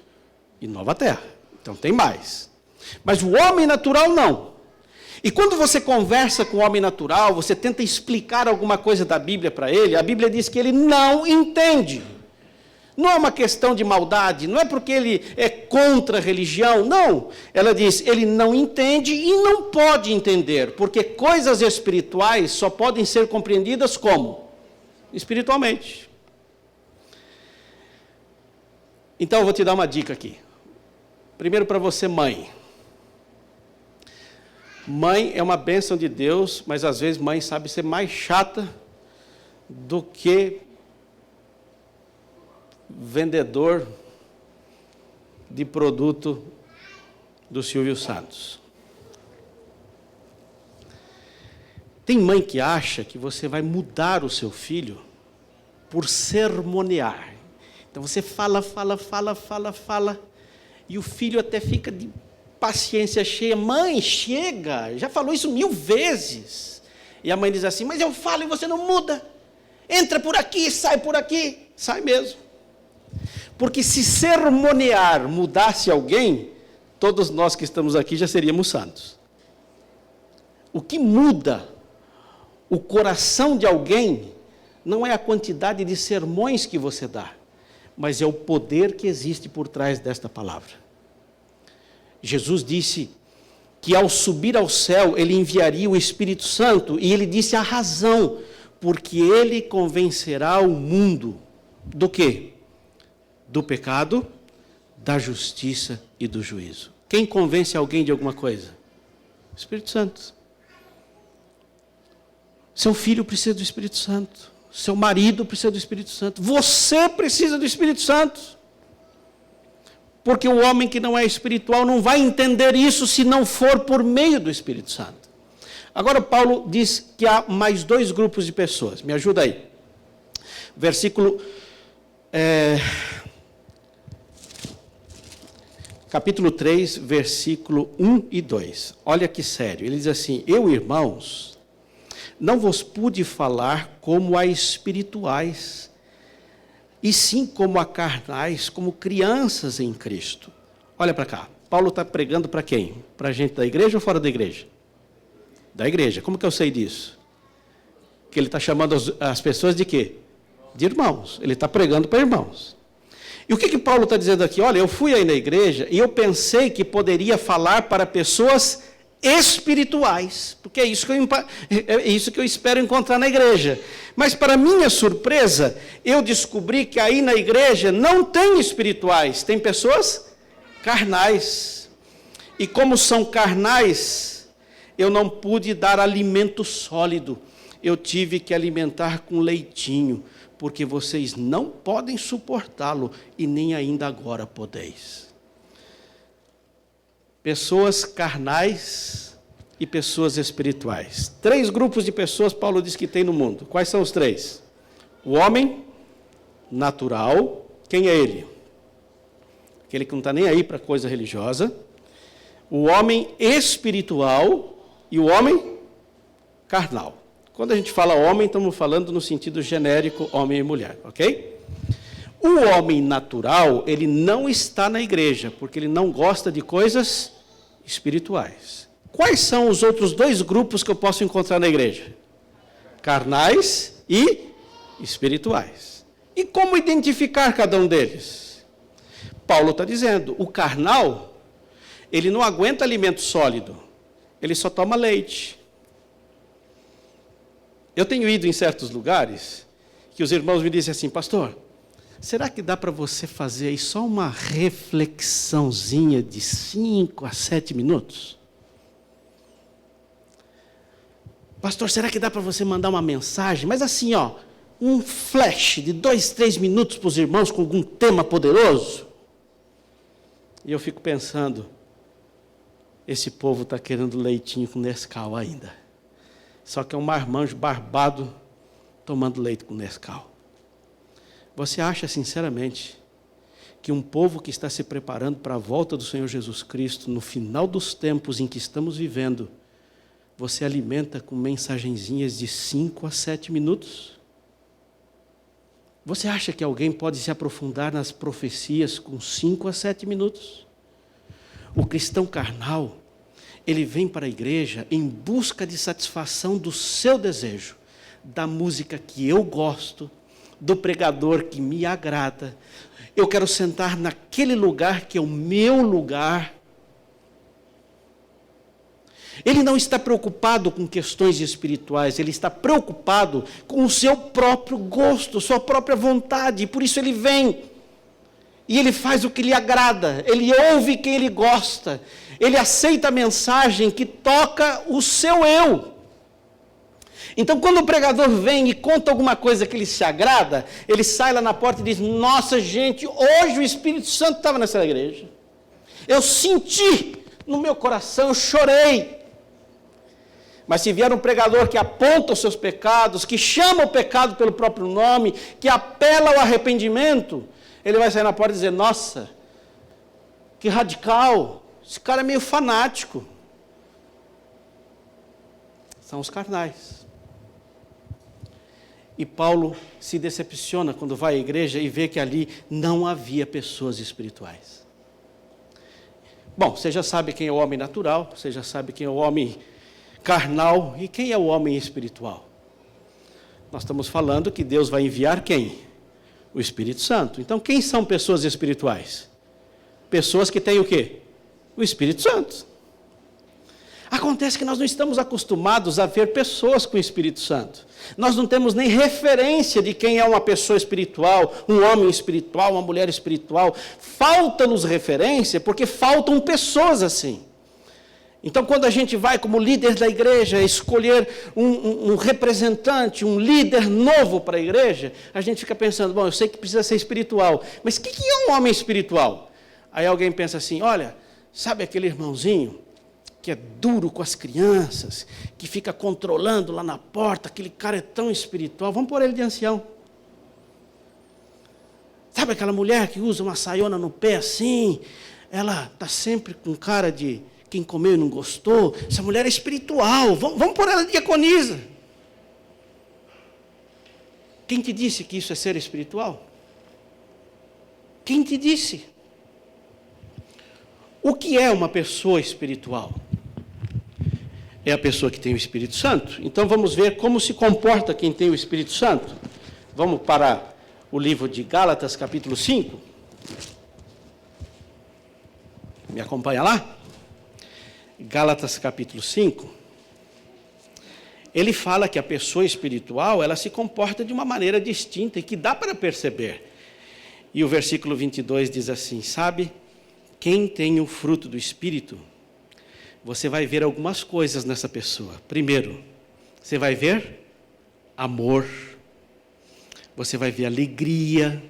e nova terra. Então tem mais. Mas o homem natural não. E quando você conversa com o homem natural, você tenta explicar alguma coisa da Bíblia para ele, a Bíblia diz que ele não entende. Não é uma questão de maldade, não é porque ele é contra a religião, não. Ela diz, ele não entende e não pode entender, porque coisas espirituais só podem ser compreendidas como? Espiritualmente. Então eu vou te dar uma dica aqui. Primeiro para você, mãe. Mãe é uma bênção de Deus, mas às vezes mãe sabe ser mais chata do que vendedor de produto do Silvio Santos. Tem mãe que acha que você vai mudar o seu filho por sermonear. Então você fala, e o filho até fica de paciência cheia. Mãe, chega, já falou isso 1000 vezes. E a mãe diz assim, mas eu falo e você não muda. Entra por aqui, sai por aqui. Sai mesmo. Porque se sermonear mudasse alguém, todos nós que estamos aqui já seríamos santos. O que muda o coração de alguém não é a quantidade de sermões que você dá, mas é o poder que existe por trás desta palavra. Jesus disse que ao subir ao céu, ele enviaria o Espírito Santo, e ele disse a razão, porque ele convencerá o mundo do quê? Do pecado, da justiça e do juízo. Quem convence alguém de alguma coisa? O Espírito Santo. Seu filho precisa do Espírito Santo. Seu marido precisa do Espírito Santo. Você precisa do Espírito Santo. Porque o homem que não é espiritual não vai entender isso se não for por meio do Espírito Santo. Agora Paulo diz que há mais 2 grupos de pessoas. Me ajuda aí. Versículo... capítulo 3, versículo 1 e 2. Olha que sério. Ele diz assim, eu, irmãos, não vos pude falar como a espirituais, e sim como a carnais, como crianças em Cristo. Olha para cá. Paulo está pregando para quem? Para a gente da igreja ou fora da igreja? Da igreja. Como que eu sei disso? Que ele está chamando as pessoas de quê? De irmãos. Ele está pregando para irmãos. E o que Paulo está dizendo aqui? Olha, eu fui aí na igreja e eu pensei que poderia falar para pessoas espirituais, porque é isso que eu espero encontrar na igreja. Mas, para minha surpresa, eu descobri que aí na igreja não tem espirituais, tem pessoas carnais. E como são carnais, eu não pude dar alimento sólido, eu tive que alimentar com leitinho, porque vocês não podem suportá-lo e nem ainda agora podeis. Pessoas carnais e pessoas espirituais. 3 grupos de pessoas Paulo diz que tem no mundo. Quais são os 3? O homem natural. Quem é ele? Aquele que não está nem aí para coisa religiosa. O homem espiritual e o homem carnal. Quando a gente fala homem, estamos falando no sentido genérico, homem e mulher, ok? O homem natural, ele não está na igreja, porque ele não gosta de coisas espirituais. Quais são os outros 2 grupos que eu posso encontrar na igreja? Carnais e espirituais. E como identificar cada um deles? Paulo está dizendo, o carnal, ele não aguenta alimento sólido, ele só toma leite. Eu tenho ido em certos lugares que os irmãos me dizem assim, pastor, será que dá para você fazer aí só uma reflexãozinha de 5 a 7 minutos? Pastor, será que dá para você mandar uma mensagem? Mas assim, ó, um flash de 2, 3 minutos para os irmãos com algum tema poderoso? E eu fico pensando, esse povo está querendo leitinho com Nescau ainda. Só que é um marmanjo barbado tomando leite com Nescau. Você acha, sinceramente, que um povo que está se preparando para a volta do Senhor Jesus Cristo, no final dos tempos em que estamos vivendo, você alimenta com mensagenzinhas de 5 a 7 minutos? Você acha que alguém pode se aprofundar nas profecias com 5 a 7 minutos? O cristão carnal, ele vem para a igreja em busca de satisfação do seu desejo, da música que eu gosto, do pregador que me agrada. Eu quero sentar naquele lugar que é o meu lugar. Ele não está preocupado com questões espirituais, ele está preocupado com o seu próprio gosto, sua própria vontade, e por isso ele vem. E ele faz o que lhe agrada, ele ouve quem ele gosta, ele aceita a mensagem que toca o seu eu. Então, quando o pregador vem e conta alguma coisa que lhe se agrada, ele sai lá na porta e diz: nossa, gente, hoje o Espírito Santo estava nessa igreja. Eu senti no meu coração, eu chorei. Mas se vier um pregador que aponta os seus pecados, que chama o pecado pelo próprio nome, que apela ao arrependimento, ele vai sair na porta e dizer: nossa, que radical, esse cara é meio fanático. São os carnais. E Paulo se decepciona quando vai à igreja e vê que ali não havia pessoas espirituais. Bom, você já sabe quem é o homem natural, você já sabe quem é o homem carnal e quem é o homem espiritual. Nós estamos falando que Deus vai enviar quem? O Espírito Santo. Então, quem são pessoas espirituais? Pessoas que têm o quê? O Espírito Santo. Acontece que nós não estamos acostumados a ver pessoas com o Espírito Santo. Nós não temos nem referência de quem é uma pessoa espiritual, um homem espiritual, uma mulher espiritual. Falta-nos referência porque faltam pessoas assim. Então, quando a gente vai como líder da igreja escolher um representante, um líder novo para a igreja, a gente fica pensando: bom, eu sei que precisa ser espiritual, mas o que é um homem espiritual? Aí alguém pensa assim: olha, sabe aquele irmãozinho que é duro com as crianças, que fica controlando lá na porta, aquele cara é tão espiritual, vamos pôr ele de ancião. Sabe aquela mulher que usa uma saiona no pé assim, ela está sempre com cara de quem comeu e não gostou, essa mulher é espiritual, vamos pôr ela de diaconisa. Quem te disse que isso é ser espiritual? Quem te disse? O que é uma pessoa espiritual? É a pessoa que tem o Espírito Santo. Então vamos ver como se comporta quem tem o Espírito Santo. Vamos para o livro de Gálatas, capítulo 5. Me acompanha lá? Gálatas, capítulo 5. Ele fala que a pessoa espiritual, ela se comporta de uma maneira distinta e que dá para perceber. E o versículo 22 diz assim: sabe, quem tem o fruto do Espírito, você vai ver algumas coisas nessa pessoa. Primeiro, você vai ver amor, você vai ver alegria.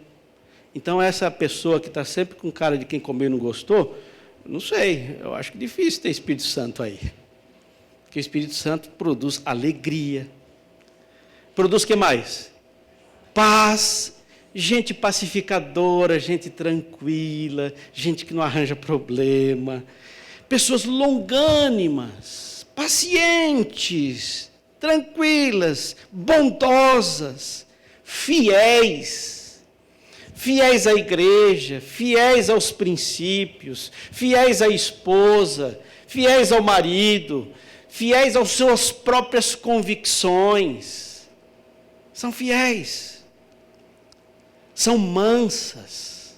Então, essa pessoa que está sempre com cara de quem comeu e não gostou, não sei, eu acho que é difícil ter Espírito Santo aí. Porque o Espírito Santo produz alegria. Produz o que mais? Paz. Gente pacificadora, gente tranquila, gente que não arranja problema. Pessoas longânimas, pacientes, tranquilas, bondosas, fiéis. Fiéis à igreja, fiéis aos princípios, fiéis à esposa, fiéis ao marido, fiéis às suas próprias convicções. São fiéis. São mansas.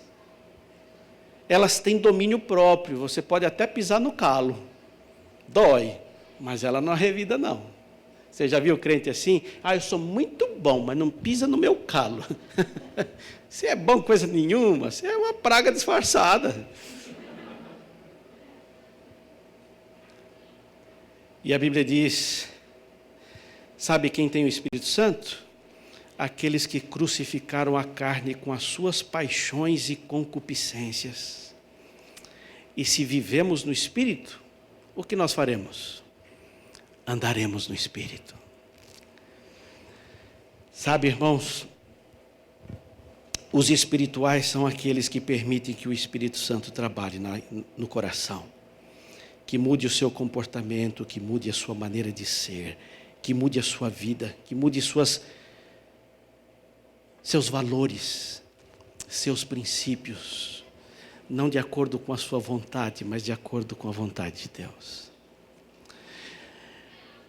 Elas têm domínio próprio. Você pode até pisar no calo. Dói, mas ela não arrevida, não. Você já viu crente assim? Eu sou muito bom, mas não pisa no meu calo. Você é bom coisa nenhuma, você é uma praga disfarçada. E a Bíblia diz: sabe quem tem o Espírito Santo? Aqueles que crucificaram a carne com as suas paixões e concupiscências. E se vivemos no Espírito, o que nós faremos? Andaremos no Espírito. Sabe, irmãos, os espirituais são aqueles que permitem que o Espírito Santo trabalhe no coração, que mude o seu comportamento, que mude a sua maneira de ser, que mude a sua vida, que mude seus valores, seus princípios, não de acordo com a sua vontade, mas de acordo com a vontade de Deus.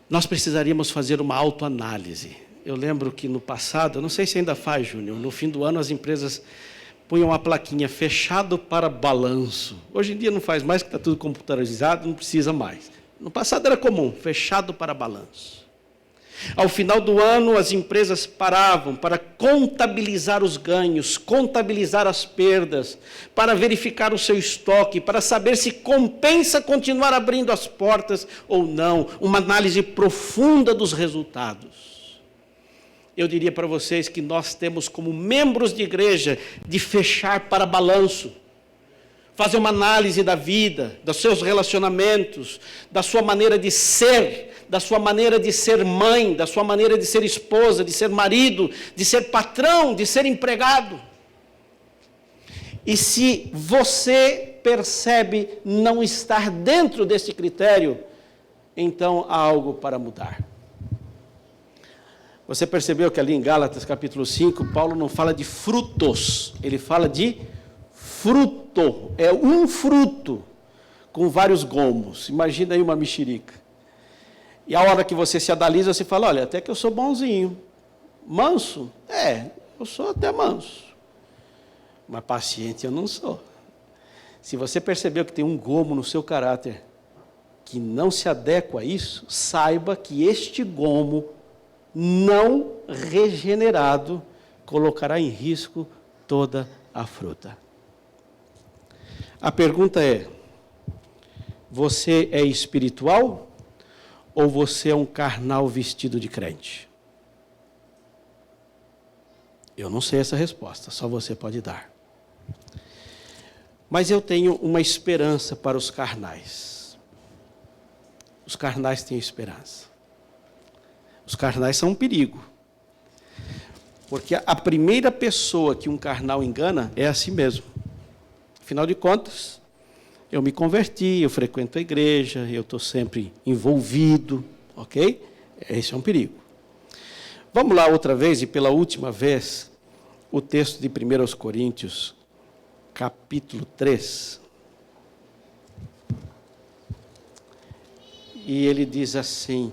nós precisaríamos fazer uma autoanálise. Eu lembro que no passado, eu não sei se ainda faz, Júnior, no fim do ano as empresas punham uma plaquinha, fechado para balanço. Hoje em dia não faz mais, que está tudo computadorizado, não precisa mais. No passado era comum, fechado para balanço. Ao final do ano, as empresas paravam para contabilizar os ganhos, contabilizar as perdas, para verificar o seu estoque, para saber se compensa continuar abrindo as portas ou não. Uma análise profunda dos resultados. Eu diria para vocês que nós temos como membros de igreja de fechar para balanço. Fazer uma análise da vida, dos seus relacionamentos, da sua maneira de ser, da sua maneira de ser mãe, da sua maneira de ser esposa, de ser marido, de ser patrão, de ser empregado. E se você percebe não estar dentro desse critério, então há algo para mudar. Você percebeu que ali em Gálatas capítulo 5, Paulo não fala de frutos, ele fala de fruto. É um fruto com vários gomos. Imagina aí uma mexerica. E a hora que você se analisa, você fala, olha, até que eu sou bonzinho. Manso? Eu sou até manso. Mas paciente eu não sou. Se você percebeu que tem um gomo no seu caráter que não se adequa a isso, saiba que este gomo não regenerado colocará em risco toda a fruta. A pergunta é, você é espiritual ou você é um carnal vestido de crente? Eu não sei essa resposta, só você pode dar. Mas eu tenho uma esperança para os carnais. Os carnais têm esperança. Os carnais são um perigo. Porque a primeira pessoa que um carnal engana é a si mesmo. Afinal de contas, eu me converti, eu frequento a igreja, eu estou sempre envolvido, ok? Esse é um perigo. Vamos lá outra vez, e pela última vez, o texto de 1 Coríntios, capítulo 3. E ele diz assim,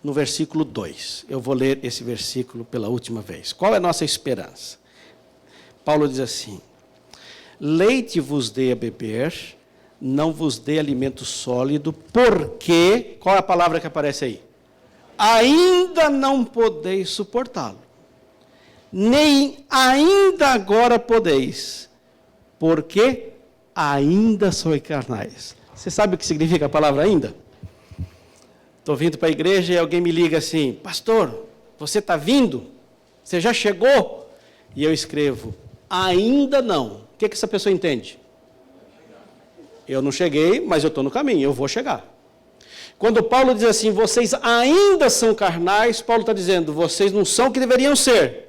no versículo 2, eu vou ler esse versículo pela última vez. Qual é a nossa esperança? Paulo diz assim, leite vos dê a beber, não vos dê alimento sólido, porque, qual é a palavra que aparece aí? Ainda não podeis suportá-lo, nem ainda agora podeis, porque ainda sois carnais. Você sabe o que significa a palavra ainda? Estou vindo para a igreja e alguém me liga assim, pastor, você está vindo? Você já chegou? E eu escrevo, ainda não. O que essa pessoa entende? Eu não cheguei, mas eu estou no caminho, eu vou chegar. Quando Paulo diz assim, vocês ainda são carnais, Paulo está dizendo, vocês não são o que deveriam ser,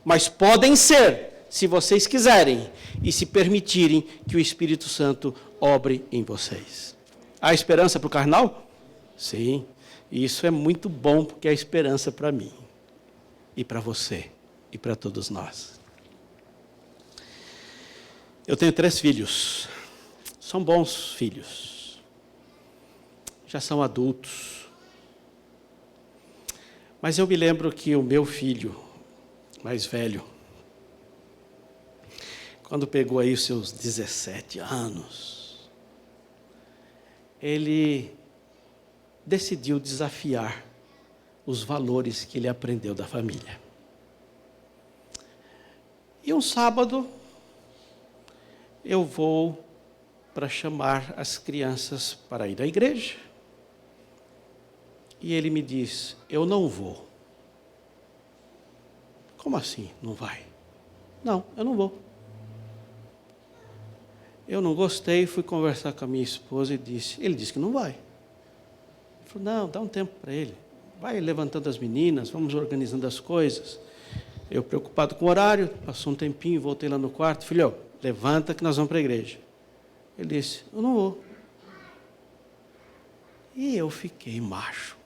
mas podem ser, se vocês quiserem, e se permitirem que o Espírito Santo obre em vocês. Há esperança para o carnal? Sim, isso é muito bom, porque é esperança para mim, e para você, e para todos nós. Eu tenho 3 filhos, são bons filhos, já são adultos, mas eu me lembro que o meu filho mais velho, quando pegou aí os seus 17 anos, ele decidiu desafiar os valores que ele aprendeu da família. E um sábado, eu vou para chamar as crianças para ir à igreja. E ele me diz, eu não vou. Como assim, não vai? Não, eu não vou. Eu não gostei, fui conversar com a minha esposa e disse, ele disse que não vai. Ele falou, não, dá um tempo para ele. Vai levantando as meninas, vamos organizando as coisas. Eu preocupado com o horário, passou um tempinho, voltei lá no quarto, filho, levanta que nós vamos para a igreja. Ele disse, eu não vou. E eu fiquei macho.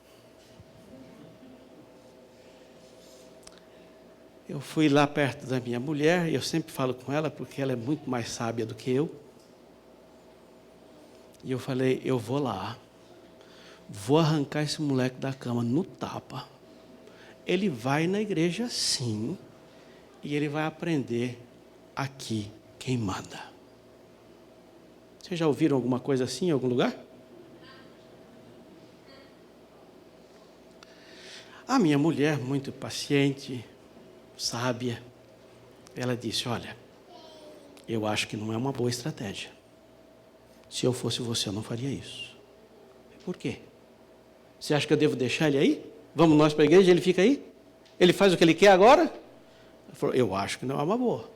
Eu fui lá perto da minha mulher, e eu sempre falo com ela, porque ela é muito mais sábia do que eu. E eu falei, eu vou lá, vou arrancar esse moleque da cama no tapa. Ele vai na igreja sim, e ele vai aprender aqui quem manda. Vocês já ouviram alguma coisa assim em algum lugar? A minha mulher, muito paciente, sábia, ela disse, olha, eu acho que não é uma boa estratégia. Se eu fosse você, eu não faria isso. Por quê? Você acha que eu devo deixar ele aí? Vamos nós para a igreja, ele fica aí? Ele faz o que ele quer agora? Ela falou, eu acho que não é uma boa.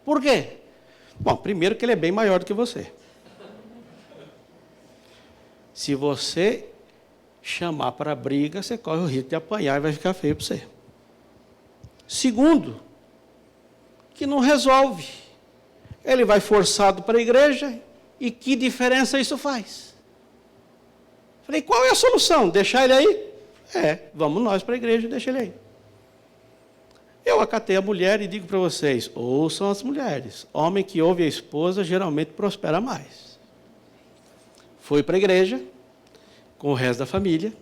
Por quê? Bom, primeiro que ele é bem maior do que você. Se você chamar para briga, você corre o risco de apanhar e vai ficar feio para você. Segundo, que não resolve. Ele vai forçado para a igreja e que diferença isso faz? Falei, qual é a solução? Deixar ele aí? Vamos nós para a igreja e deixa ele aí. Eu acatei a mulher e digo para vocês, ouçam as mulheres. Homem que ouve a esposa geralmente prospera mais. Fui para a igreja com o resto da família.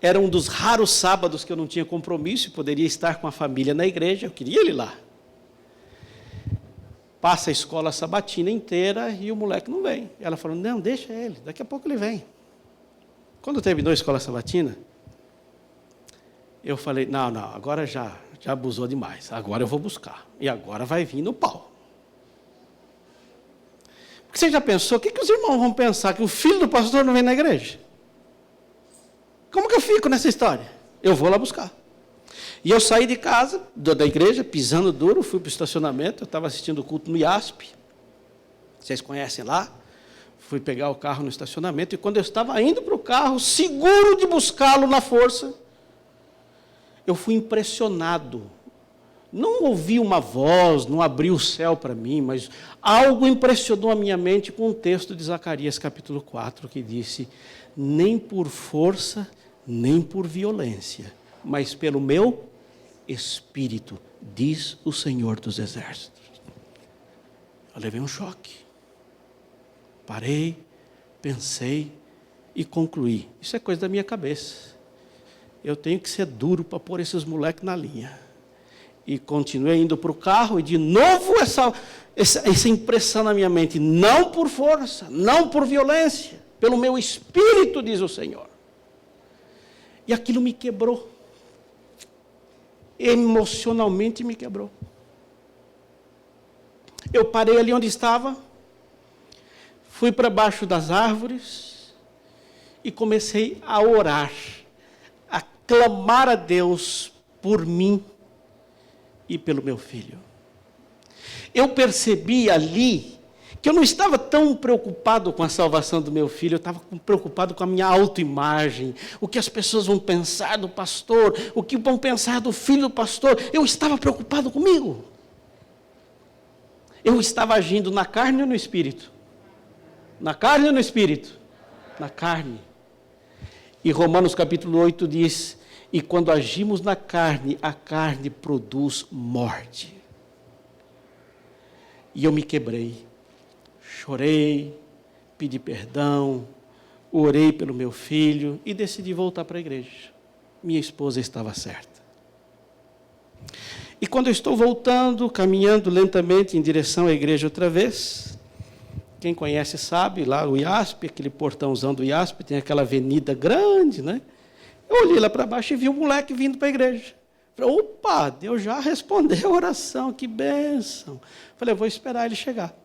Era um dos raros sábados que eu não tinha compromisso e poderia estar com a família na igreja. Eu queria ele lá. Passa a escola sabatina inteira e o moleque não vem. Ela falou, não, deixa ele, daqui a pouco ele vem. Quando terminou a escola sabatina, eu falei, não, agora já abusou demais, agora eu vou buscar. E agora vai vir no pau. Porque você já pensou, o que os irmãos vão pensar? Que o filho do pastor não vem na igreja? Como que eu fico nessa história? Eu vou lá buscar. E eu saí de casa, da igreja, pisando duro, fui para o estacionamento, eu estava assistindo o culto no IASP, vocês conhecem lá, fui pegar o carro no estacionamento, e quando eu estava indo para o carro, seguro de buscá-lo na força, eu fui impressionado. Não ouvi uma voz, não abriu o céu para mim, mas algo impressionou a minha mente com um texto de Zacarias, capítulo 4, que disse, nem por força, nem por violência, mas pelo meu Espírito, diz o Senhor dos Exércitos. Eu levei um choque. Parei, pensei e concluí. Isso é coisa da minha cabeça. Eu tenho que ser duro para pôr esses moleques na linha. E continuei indo para o carro e de novo essa impressão na minha mente. Não por força, não por violência, pelo meu Espírito, diz o Senhor. E aquilo me quebrou. Emocionalmente me quebrou. Eu parei ali onde estava, fui para baixo das árvores e comecei a orar, a clamar a Deus por mim e pelo meu filho. Eu percebi ali que eu não estava tão preocupado com a salvação do meu filho, eu estava preocupado com a minha autoimagem, o que as pessoas vão pensar do pastor, o que vão pensar do filho do pastor. Eu estava preocupado comigo. Eu estava agindo na carne ou no espírito? Na carne ou no espírito? Na carne. E Romanos capítulo 8 diz, e quando agimos na carne, a carne produz morte. E eu me quebrei. Chorei, pedi perdão, orei pelo meu filho e decidi voltar para a igreja. Minha esposa estava certa. E quando eu estou voltando, caminhando lentamente em direção à igreja outra vez, quem conhece sabe, lá o IASP, aquele portãozão do IASP, tem aquela avenida grande, né? Eu olhei lá para baixo e vi um moleque vindo para a igreja. Falei, opa, Deus já respondeu a oração, que bênção. Falei, eu vou esperar ele chegar.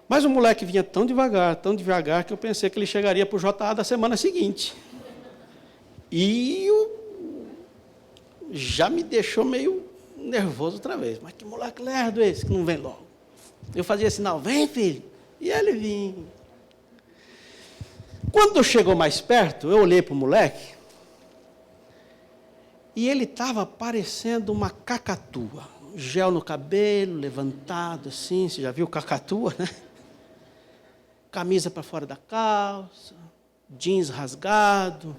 Mas o moleque vinha tão devagar, que eu pensei que ele chegaria para o JA da semana seguinte. E já me deixou meio nervoso outra vez. Mas que moleque lerdo esse que não vem logo? Eu fazia sinal, vem filho. E ele vinha. Quando chegou mais perto, eu olhei para o moleque e ele estava parecendo uma cacatua. Gel no cabelo, levantado assim, você já viu cacatua, né? Camisa para fora da calça, jeans rasgado,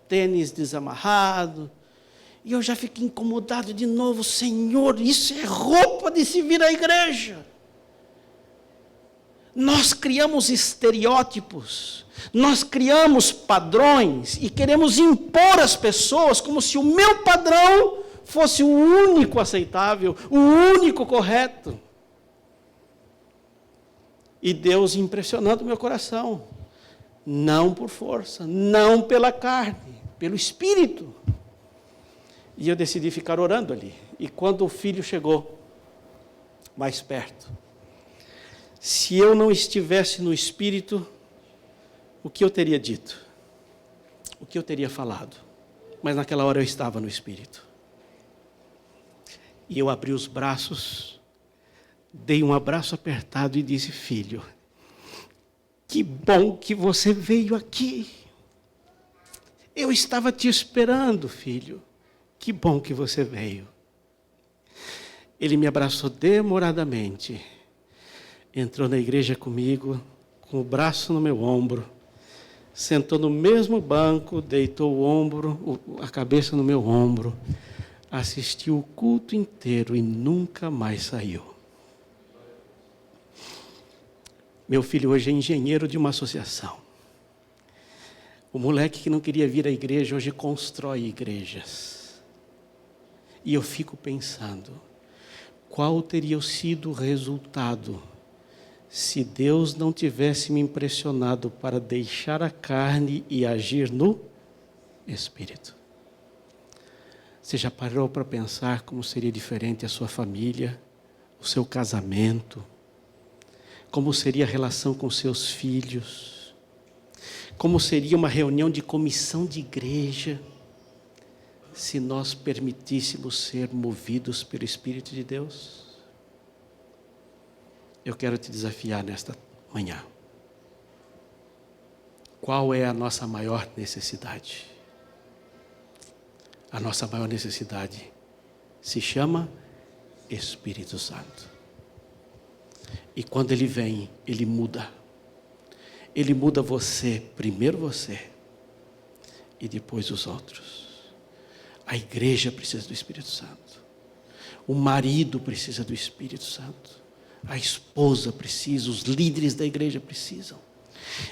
tênis desamarrado. E eu já fiquei incomodado de novo. Senhor, isso é roupa de se vir à igreja. Nós criamos estereótipos, nós criamos padrões e queremos impor às pessoas como se o meu padrão fosse o único aceitável, o único correto. E Deus impressionando o meu coração, não por força, não pela carne, pelo Espírito. E eu decidi ficar orando ali. E quando o filho chegou mais perto, se eu não estivesse no Espírito, o que eu teria dito? O que eu teria falado? Mas naquela hora eu estava no Espírito. E eu abri os braços, dei um abraço apertado e disse: filho, que bom que você veio aqui. Eu estava te esperando, filho. Que bom que você veio. Ele me abraçou demoradamente. Entrou na igreja comigo, com o braço no meu ombro. Sentou no mesmo banco, deitou o ombro, a cabeça no meu ombro. Assistiu o culto inteiro e nunca mais saiu. Meu filho hoje é engenheiro de uma associação. O moleque que não queria vir à igreja hoje constrói igrejas. E eu fico pensando, qual teria sido o resultado se Deus não tivesse me impressionado para deixar a carne e agir no Espírito? Você já parou para pensar como seria diferente a sua família, o seu casamento, como seria a relação com seus filhos, como seria uma reunião de comissão de igreja, se nós permitíssemos ser movidos pelo Espírito de Deus? Eu quero te desafiar nesta manhã. Qual é a nossa maior necessidade? A nossa maior necessidade se chama Espírito Santo. E quando Ele vem, Ele muda. Ele muda você, primeiro você, e depois os outros. A igreja precisa do Espírito Santo. O marido precisa do Espírito Santo. A esposa precisa, os líderes da igreja precisam.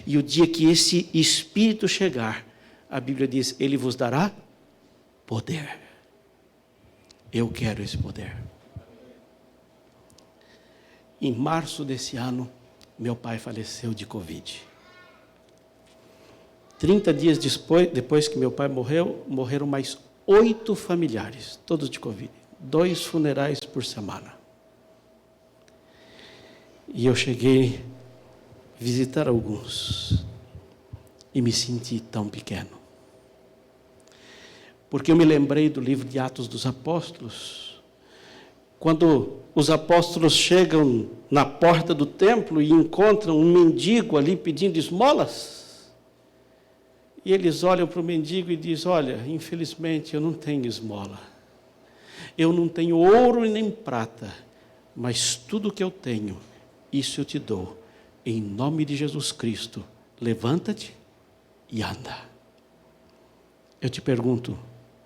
E o dia que esse Espírito chegar, a Bíblia diz, Ele vos dará poder. Eu quero esse poder. Em março desse ano, meu pai faleceu de Covid. 30 dias depois que meu pai morreu, morreram mais 8 familiares, todos de Covid. 2 funerais por semana. E eu cheguei a visitar alguns e me senti tão pequeno. Porque eu me lembrei do livro de Atos dos Apóstolos, quando os apóstolos chegam na porta do templo e encontram um mendigo ali pedindo esmolas. E eles olham para o mendigo e dizem, olha, infelizmente eu não tenho esmola. Eu não tenho ouro e nem prata, mas tudo que eu tenho, isso eu te dou. Em nome de Jesus Cristo, levanta-te e anda. Eu te pergunto,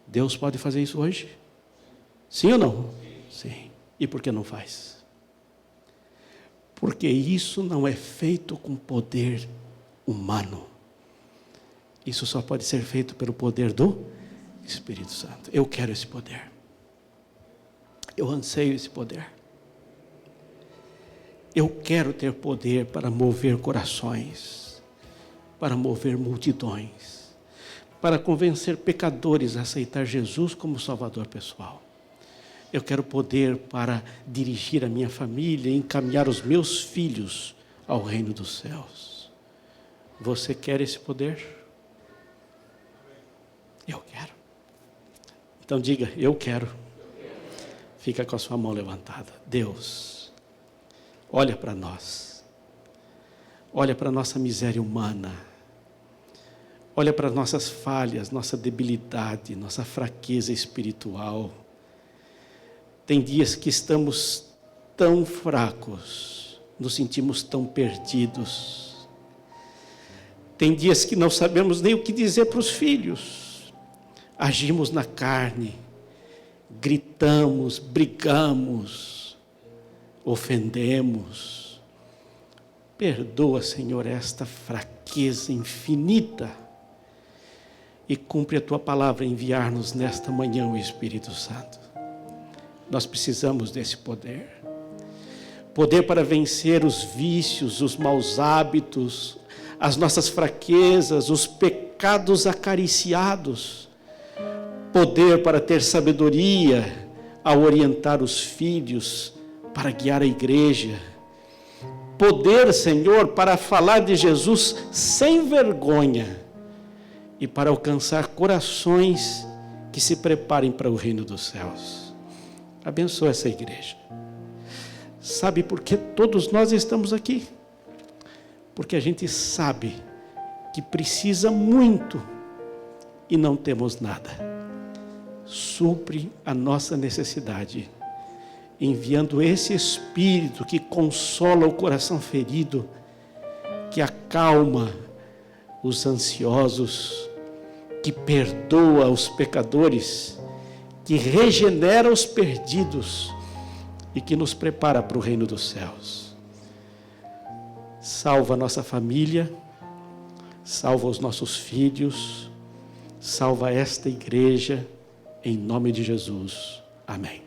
Deus pode fazer isso hoje? Sim ou não? Sim. E por que não faz? Porque isso não é feito com poder humano. Isso só pode ser feito pelo poder do Espírito Santo. Eu quero esse poder. Eu anseio esse poder. Eu quero ter poder para mover corações, para mover multidões, para convencer pecadores a aceitar Jesus como Salvador pessoal. Eu quero poder para dirigir a minha família e encaminhar os meus filhos ao reino dos céus. Você quer esse poder? Eu quero. Então diga, eu quero. Fica com a sua mão levantada. Deus, olha para nós. Olha para a nossa miséria humana. Olha para nossas falhas, nossa debilidade, nossa fraqueza espiritual. Tem dias que estamos tão fracos, nos sentimos tão perdidos. Tem dias que não sabemos nem o que dizer para os filhos. Agimos na carne, gritamos, brigamos, ofendemos. Perdoa, Senhor, esta fraqueza infinita e cumpre a Tua palavra enviar-nos nesta manhã o Espírito Santo. Nós precisamos desse poder. Poder para vencer os vícios, os maus hábitos, as nossas fraquezas, os pecados acariciados. Poder para ter sabedoria ao orientar os filhos, para guiar a igreja. Poder, Senhor, para falar de Jesus sem vergonha e para alcançar corações que se preparem para o reino dos céus. Abençoa essa igreja. Sabe por que todos nós estamos aqui? Porque a gente sabe que precisa muito e não temos nada. Supre a nossa necessidade, enviando esse Espírito que consola o coração ferido, que acalma os ansiosos, que perdoa os pecadores, que regenera os perdidos e que nos prepara para o reino dos céus. Salva a nossa família, salva os nossos filhos, salva esta igreja, em nome de Jesus. Amém.